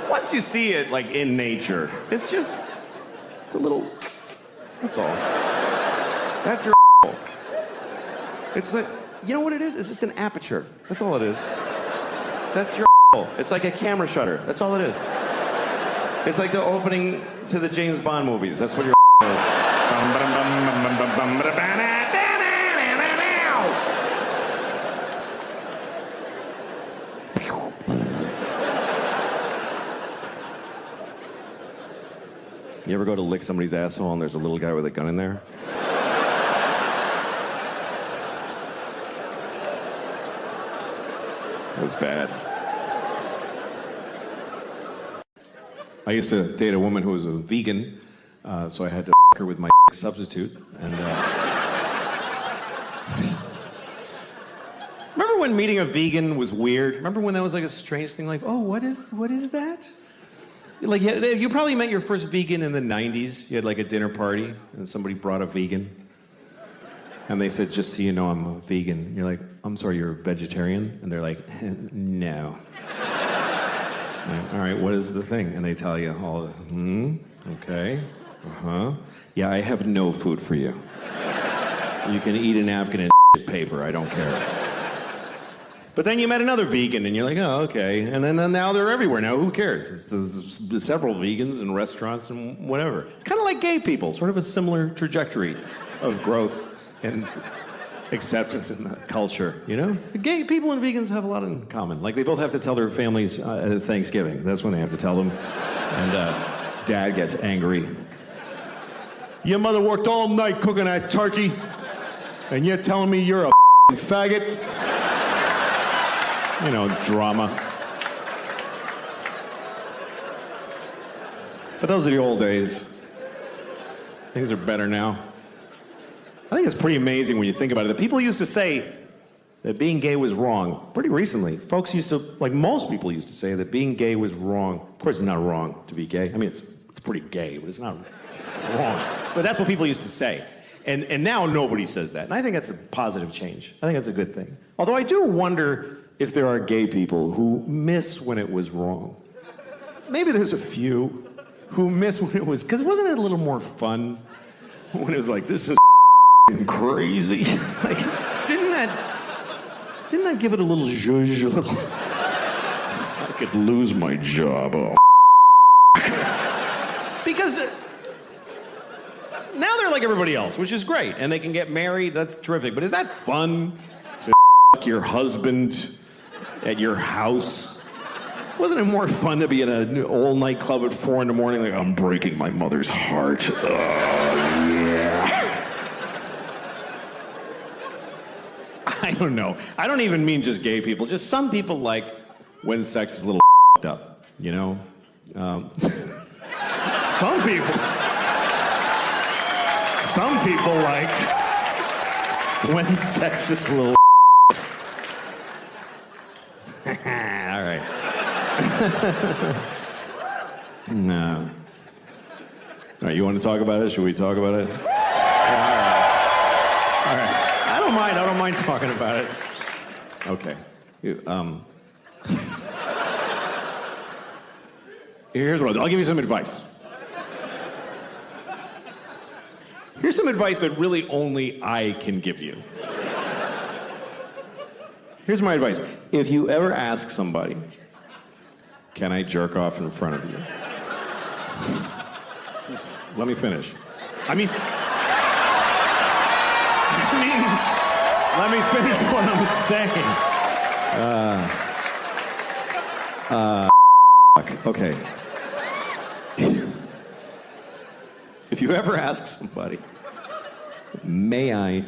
Speaker 1: Once you see it, like, in nature, it's a little, that's all. That's your hole. It's like, you know what it is? It's just an aperture. That's all it is. That's your It's like a camera shutter. That's all it is. It's like the opening to the James Bond movies. That's what your is. You ever go to lick somebody's asshole and there's a little guy with a gun in there? It was bad. I used to date a woman who was a vegan, so I had to f her with my substitute. And remember when meeting a vegan was weird? Remember when that was like a strange thing? Like, oh, what is that? Like, you probably met your first vegan in the 90s. You had like a dinner party, and somebody brought a vegan. And they said, just so you know, I'm a vegan. And you're like, I'm sorry, you're a vegetarian? And they're like, no. Like, all right, what is the thing? And they tell you all, okay, yeah, I have no food for you. You can eat a napkin and paper, I don't care. But then you met another vegan, and you're like, oh, okay. And then now they're everywhere. Now, who cares? There's several vegans in restaurants and whatever. It's kind of like gay people, sort of a similar trajectory of growth and acceptance in the culture, you know? Gay people and vegans have a lot in common. Like, they both have to tell their families at Thanksgiving. That's when they have to tell them. And Dad gets angry. Your mother worked all night cooking that turkey, and you're telling me you're a faggot? You know, it's drama. But those are the old days. Things are better now. I think it's pretty amazing when you think about it. The people used to say that being gay was wrong pretty recently. Folks used to, like most people used to say that being gay was wrong. Of course, it's not wrong to be gay. I mean, it's pretty gay, but it's not wrong. But that's what people used to say. And now nobody says that. And I think that's a positive change. I think that's a good thing. Although I do wonder if there are gay people who miss when it was wrong. Maybe there's a few who miss when it was, because wasn't it a little more fun when it was like, this is crazy? Like, didn't that give it a little zhuzh, a little, I could lose my job, oh. Because now they're like everybody else, which is great, and they can get married, that's terrific, but is that fun to your husband at your house? Wasn't it more fun to be in an old nightclub at 4 a.m, like, I'm breaking my mother's heart? Oh, yeah. I don't know. I don't even mean just gay people. Just some people like when sex is a little up, you know? Some people like when sex is a little all right. No. All right, you want to talk about it? Should we talk about it? All right. I don't mind talking about it. Okay. Here's what I'll give you some advice. Here's some advice that really only I can give you. Here's my advice. If you ever ask somebody, can I jerk off in front of you? Just let me finish. Let me finish what I'm saying. Okay. If you ever ask somebody, may I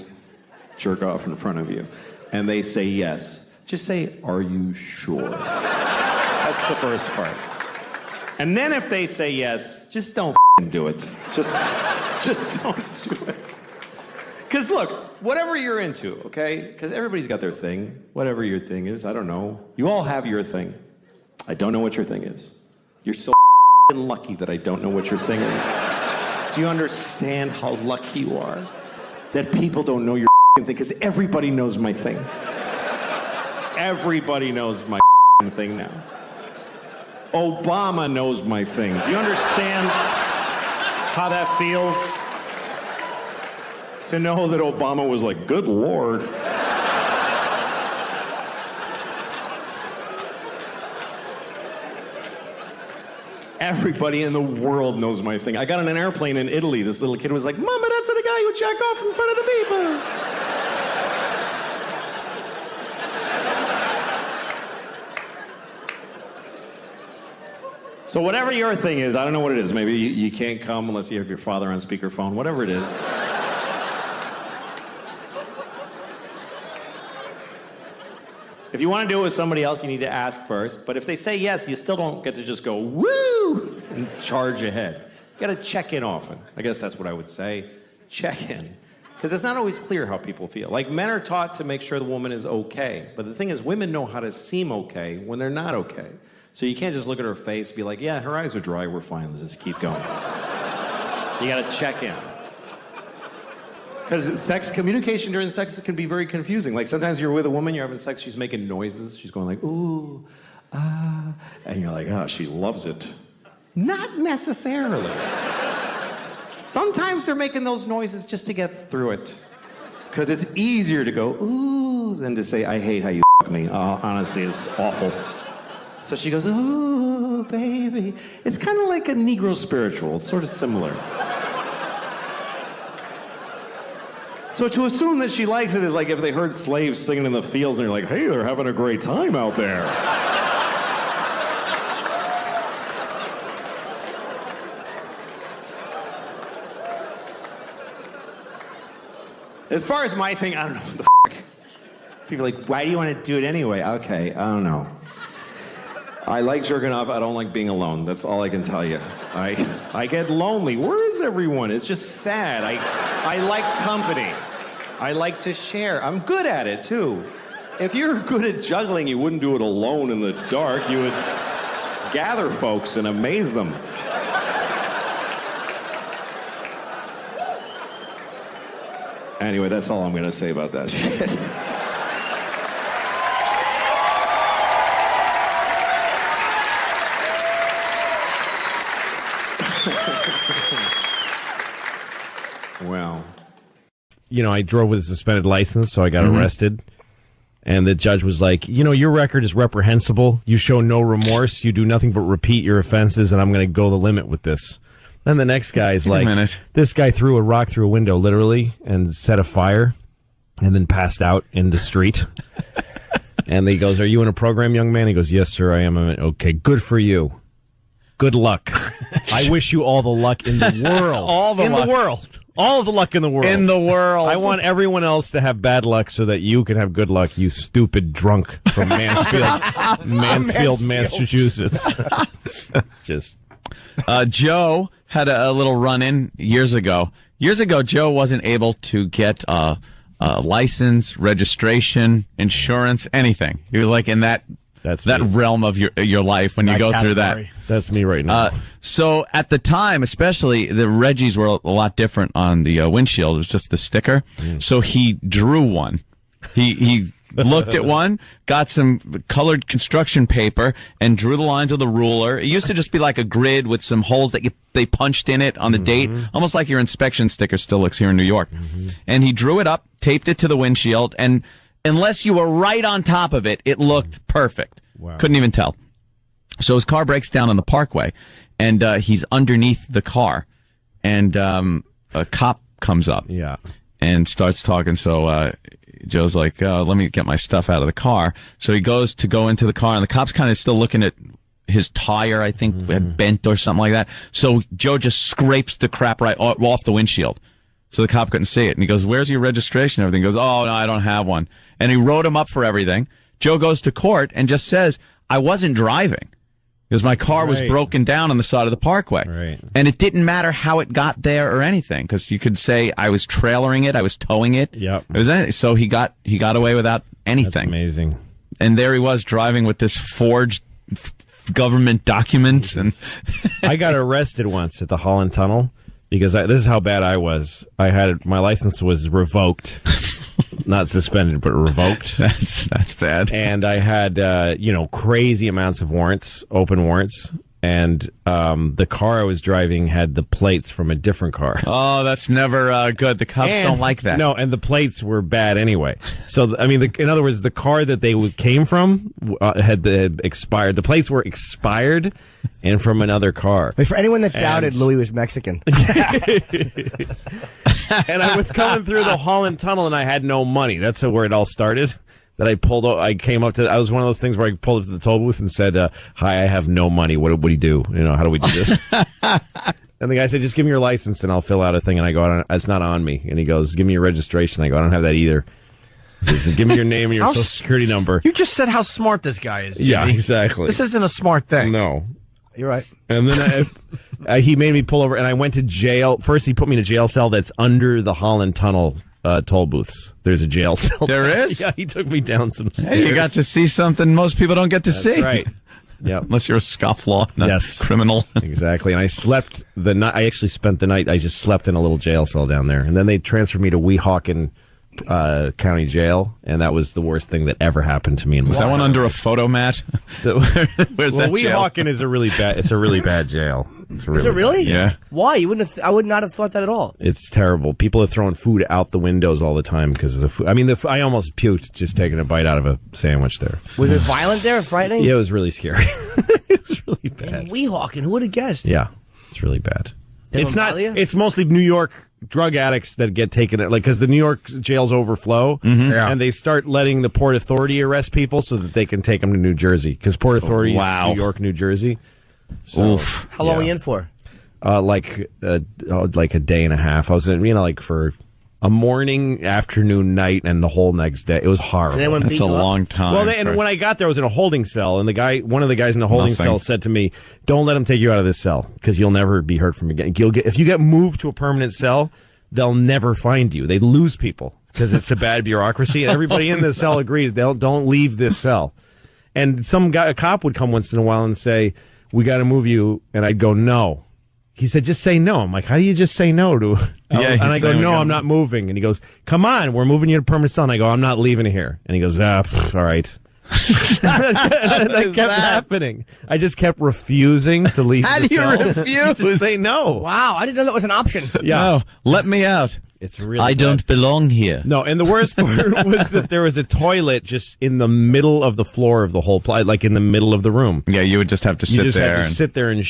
Speaker 1: jerk off in front of you? And they say yes. Just say, are you sure? That's the first part. And then if they say yes, just don't do it. Just don't do it. Because look, whatever you're into, okay? Because everybody's got their thing. Whatever your thing is, I don't know. You all have your thing. I don't know what your thing is. You're so lucky that I don't know what your thing is. Do you understand how lucky you are that people don't know your thing? Because everybody knows my thing. Everybody knows my thing now. Obama knows my thing. Do you understand how that feels? To know that Obama was like, good Lord. Everybody in the world knows my thing. I got on an airplane in Italy. This little kid was like, Mama, that's the guy who jack off in front of the people. So whatever your thing is, I don't know what it is. Maybe you can't come unless you have your father on speakerphone. Whatever it is. If you want to do it with somebody else, you need to ask first. But if they say yes, you still don't get to just go, woo, and charge ahead. You got to check in often. I guess that's what I would say. Check in. Because it's not always clear how people feel. Like, men are taught to make sure the woman is okay. But the thing is, women know how to seem okay when they're not okay. So you can't just look at her face and be like, yeah, her eyes are dry, we're fine, let's just keep going. You got to check in. Because communication during sex can be very confusing. Like, sometimes you're with a woman, you're having sex, she's making noises. She's going like, ooh, ah. And you're like, oh, she loves it. Not necessarily. Sometimes they're making those noises just to get through it. Because it's easier to go, ooh, than to say, I hate how you f*** me. Honestly, it's awful. So she goes, ooh, baby. It's kind of like a Negro spiritual. It's sort of similar. So to assume that she likes it is like if they heard slaves singing in the fields and you're like, hey, they're having a great time out there. As far as my thing, I don't know what the f***. People are like, why do you want to do it anyway? Okay, I don't know. I like jerking off. I don't like being alone. That's all I can tell you. I get lonely. Where is everyone? It's just sad. I like company. I like to share. I'm good at it, too. If you're good at juggling, you wouldn't do it alone in the dark. You would gather folks and amaze them. Anyway, that's all I'm going to say about that shit.
Speaker 2: Well, you know, I drove with a suspended license, so I got arrested. And the judge was like, you know, your record is reprehensible. You show no remorse. You do nothing but repeat your offenses, and I'm going to go the limit with this. Then the next guy's like, this guy threw a rock through a window, literally, and set a fire, and then passed out in the street. And he goes, are you in a program, young man? He goes, yes, sir, I am. I went, okay, good for you. Good luck. I wish you all the luck in the world. All the world. All of the luck in the world.
Speaker 11: In the world.
Speaker 2: I want everyone else to have bad luck so that you can have good luck, you stupid drunk from Mansfield, Massachusetts. Just.
Speaker 11: Joe had a little run-in years ago. Years ago, Joe wasn't able to get a license, registration, insurance, anything. He was like in that realm of your life when you go through that.
Speaker 2: That's me right now.
Speaker 11: So at the time, especially, the Reggies were a lot different on the windshield. It was just the sticker. So he drew one. He looked at one, got some colored construction paper, and drew the lines with a ruler. It used to just be like a grid with some holes that they punched in it on the date, almost like your inspection sticker still looks here in New York. And he drew it up, taped it to the windshield, and unless you were right on top of it, it looked perfect. Wow. Couldn't even tell. So his car breaks down on the parkway, and he's underneath the car, and a cop comes up and starts talking. So Joe's like, let me get my stuff out of the car. So he goes to go into the car, and the cop's kind of still looking at his tire, I think, had bent or something like that. So Joe just scrapes the crap right off the windshield. So the cop couldn't see it. And he goes, where's your registration? Everything. He goes, oh, no, I don't have one. And he wrote him up for everything. Joe goes to court and just says, I wasn't driving because my car was broken down on the side of the parkway. And it didn't matter how it got there or anything, because you could say I was trailering it, I was towing it. It was anything. So he got away without anything.
Speaker 2: That's amazing.
Speaker 11: And there he was driving with this forged government document. And
Speaker 2: I got arrested once at the Holland Tunnel because this is how bad I was. My license was revoked. Not suspended, but revoked.
Speaker 11: That's bad.
Speaker 2: And I had, crazy amounts of warrants, open warrants. and the car I was driving had the plates from a different car.
Speaker 11: Oh, that's never good. The cops don't like that.
Speaker 2: No, and the plates were bad anyway. So, I mean, in other words, the car that they came from had expired. The plates were expired and from another car.
Speaker 12: Wait, for anyone that doubted Louis was Mexican.
Speaker 2: And I was coming through the Holland Tunnel, and I had no money. That's where it all started. That I pulled. I came up to. I was one of those things where I pulled up to the toll booth and said, "Hi, I have no money. What do you do? How do we do this?" And the guy said, "Just give me your license, and I'll fill out a thing." And I go, "It's not on me." And he goes, "Give me your registration." I go, "I don't have that either." He says, "Give me your name and your social security number."
Speaker 17: You just said how smart this guy is, Jimmy.
Speaker 2: Yeah, exactly.
Speaker 17: This isn't a smart thing.
Speaker 2: No.
Speaker 12: You're right.
Speaker 2: And then he made me pull over, and I went to jail. First, he put me in a jail cell that's under the Holland Tunnel toll booths. There's a jail cell.
Speaker 11: There is?
Speaker 2: Yeah, he took me down some stairs.
Speaker 11: Hey, you got to see something most people don't get to see.
Speaker 2: Right. Yeah.
Speaker 11: Unless you're a scofflaw, not criminal.
Speaker 2: Exactly. And I slept the night. I actually spent the night. I just slept in a little jail cell down there. And then they transferred me to Weehawken County Jail, and that was the worst thing that ever happened to me.
Speaker 11: Was that one under a photo mat? Where's that jail?
Speaker 2: Weehawken is a really bad. It's a really bad jail.
Speaker 12: Is it really?
Speaker 2: Yeah.
Speaker 12: Why? I would not have thought that at all.
Speaker 2: It's terrible. People are throwing food out the windows all the time because of the food. I mean, I almost puked just taking a bite out of a sandwich there.
Speaker 12: Was it violent there? Frightening?
Speaker 2: Yeah, it was really scary. It was really bad.
Speaker 12: Weehawken, who would have guessed?
Speaker 2: Yeah, it's really bad.
Speaker 12: They
Speaker 2: It's
Speaker 12: don't
Speaker 2: not.
Speaker 12: bother you?
Speaker 2: It's mostly New York drug addicts that get taken, because the New York jails overflow, and they start letting the Port Authority arrest people so that they can take them to New Jersey, because Port Authority is New York, New Jersey. So,
Speaker 12: How long were you in for?
Speaker 2: Like a day and a half. I was in, for a morning, afternoon, night, and the whole next day. It was horrible.
Speaker 11: That's a long time.
Speaker 2: Well, and when I got there, I was in a holding cell, and one of the guys in the holding cell said to me, "Don't let them take you out of this cell, because you'll never be heard from again. If you get moved to a permanent cell, they'll never find you. They lose people because it's a bad bureaucracy." And everybody in the cell agreed, don't leave this cell. And a cop would come once in a while and say, "We got to move you," and I'd go, "No." He said, "Just say no." I'm like, "How do you just say no to?" And I go, "No, I'm not moving." And he goes, "Come on, we're moving you to permanent cell." And I go, "I'm not leaving here." And he goes, all right. That kept happening. I just kept refusing to leave.
Speaker 11: How do you refuse?
Speaker 2: Just say no.
Speaker 12: Wow, I didn't know that was an option.
Speaker 2: Yeah.
Speaker 11: No, let me out.
Speaker 2: It's really
Speaker 11: I don't belong here.
Speaker 2: No, and the worst part was that there was a toilet just in the middle of the floor of the whole place, like in the middle of the room.
Speaker 11: Yeah, you would just have to sit there.
Speaker 2: Sit there and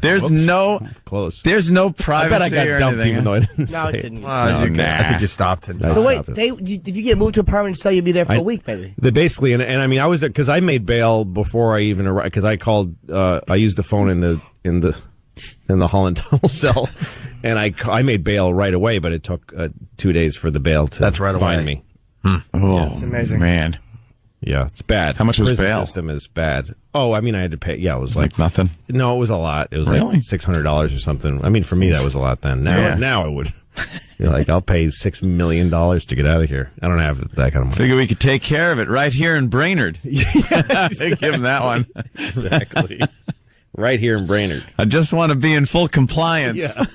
Speaker 11: There's no
Speaker 2: close.
Speaker 11: There's no privacy.
Speaker 2: I bet I got dumped
Speaker 11: anything.
Speaker 2: even though I didn't
Speaker 12: No,
Speaker 2: say
Speaker 12: it
Speaker 2: it.
Speaker 12: didn't.
Speaker 11: I think you stopped it.
Speaker 12: So wait, did you get moved to a permanent cell? You'd be there for a week, maybe.
Speaker 2: Basically, and I mean, I was because I made bail before I even arrived, because I called. I used the phone in the Holland Tunnel cell, and I made bail right away. But it took 2 days for the bail to find me.
Speaker 11: Oh,
Speaker 12: It's amazing,
Speaker 11: man.
Speaker 2: Yeah, it's bad.
Speaker 11: How much was
Speaker 2: prison
Speaker 11: bail?
Speaker 2: System is bad. Oh, I mean, I had to pay. Yeah, it was like
Speaker 11: nothing.
Speaker 2: No, it was a lot. It was
Speaker 11: Really?
Speaker 2: like $600 or something. I mean, for me, that was a lot then. Now I would. You're like, I'll pay $6 million to get out of here. I don't have that kind of money.
Speaker 11: Figure we could take care of it right here in Brainerd. Give him that one.
Speaker 2: Exactly. Right here in Brainerd.
Speaker 11: I just want to be in full compliance.
Speaker 2: Yeah.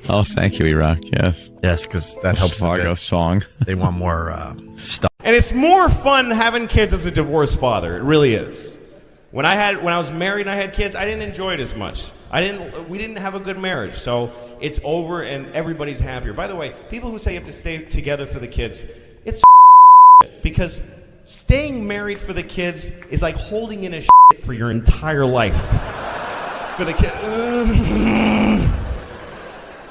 Speaker 11: Oh, thank you, Iraq. Yes.
Speaker 17: Yes, because that helps
Speaker 11: Fargo song.
Speaker 17: They want more stuff.
Speaker 9: And it's more fun having kids as a divorced father. It really is. When I was married and I had kids, I didn't enjoy it as much. We didn't have a good marriage. So it's over and everybody's happier. By the way, people who say you have to stay together for the kids, it's because staying married for the kids is like holding in a for your entire life. For the kids.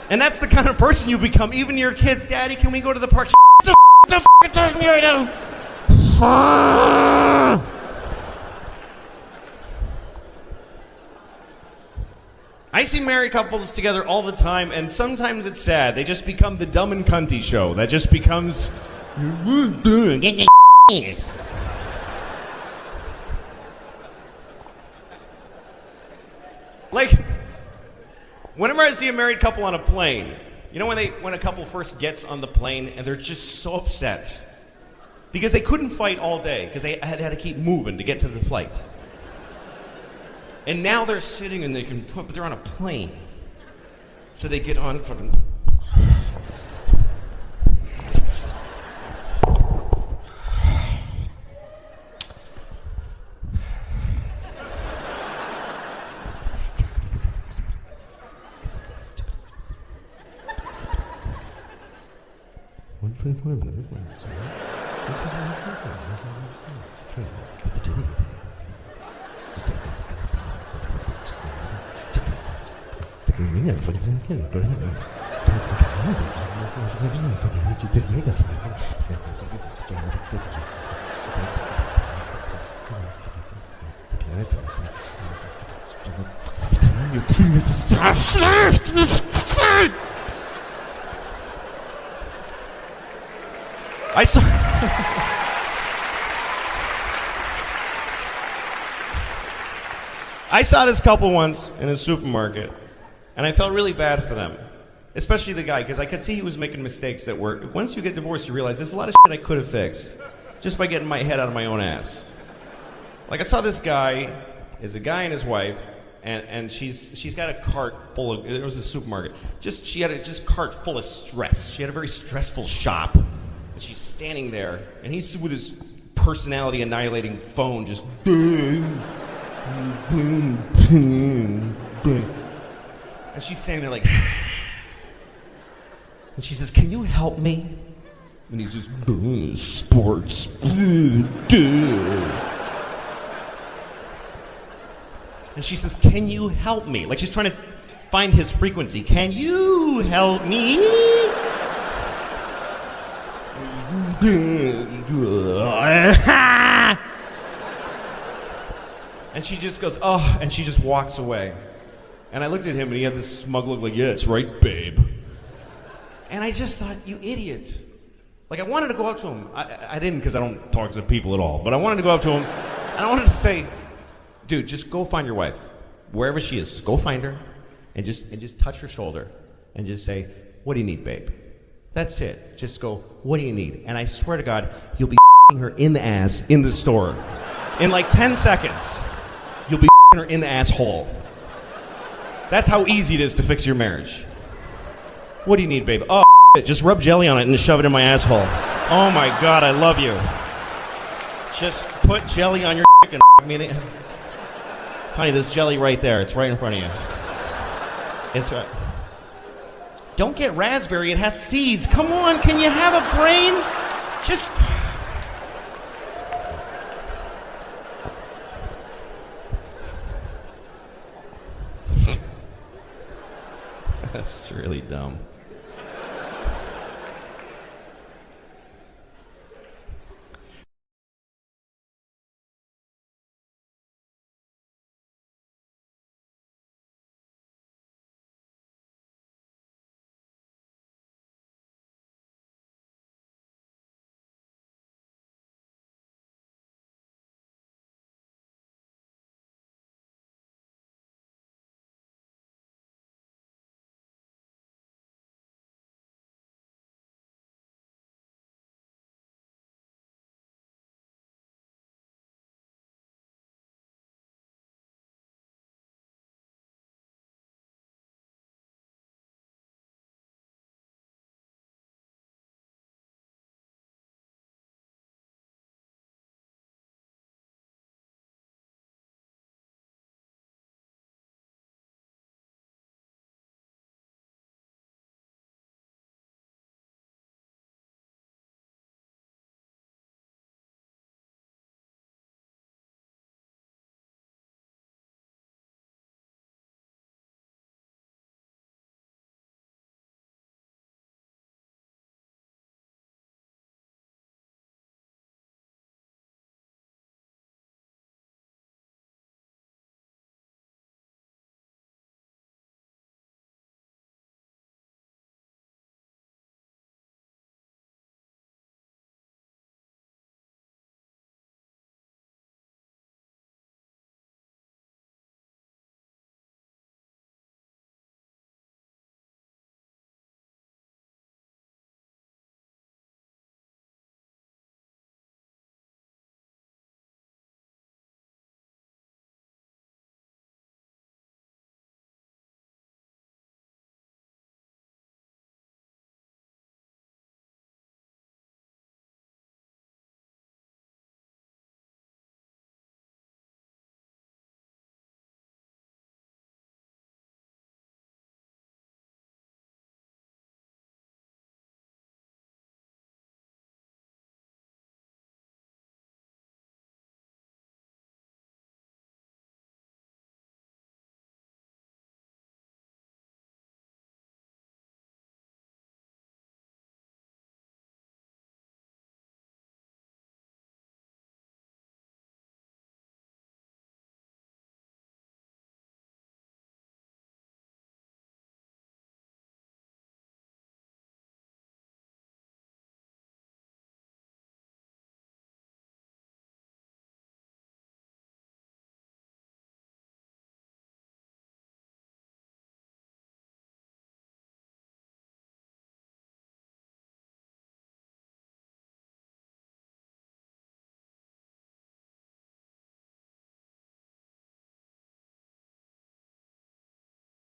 Speaker 9: And that's the kind of person you become. Even your kids, "Daddy, can we go to the park?" The f*** tells me right now. I see married couples together all the time, and sometimes it's sad. They just become the dumb and cunty show. That just becomes... Like, whenever I see a married couple on a plane, you know when a couple first gets on the plane and they're just so upset because they couldn't fight all day because they had to keep moving to get to the flight. And now they're sitting and but they're on a plane. So they get on for the... I saw. I saw this couple once in a supermarket, and I felt really bad for them, especially the guy, because I could see he was making mistakes that were. Once you get divorced, you realize there's a lot of shit I could have fixed just by getting my head out of my own ass. Like I saw this guy, is a guy and his wife, and she's got a cart full of. There was a supermarket. She had a cart full of stress. She had a very stressful shop. And she's standing there, and he's with his personality annihilating phone, just. And she's standing there like. And she says, "Can you help me?" And he's just sports. And she says, "Can you help me?" Like she's trying to find his frequency. Can you help me? And she just goes, "Oh," and she just walks away. And I looked at him and he had this smug look like, "Yeah, it's right, babe." And I just thought, you idiot. Like I wanted to go up to him. I didn't, because I don't talk to people at all. But I wanted to go up to him and I wanted to say, "Dude, just go find your wife. Wherever she is, go find her and just touch her shoulder and just say, 'What do you need, babe?' That's it. Just go, 'What do you need?' And I swear to God, you'll be her in the ass in the store. In like 10 seconds, you'll be her in the asshole. That's how easy it is to fix your marriage. What do you need, babe? Oh, just rub jelly on it and shove it in my asshole. Oh my God, I love you. Just put jelly on your and honey, there's jelly right there. It's right in front of you. It's right. Don't get raspberry. It has seeds. Come on, can you have a brain? Just... That's really dumb.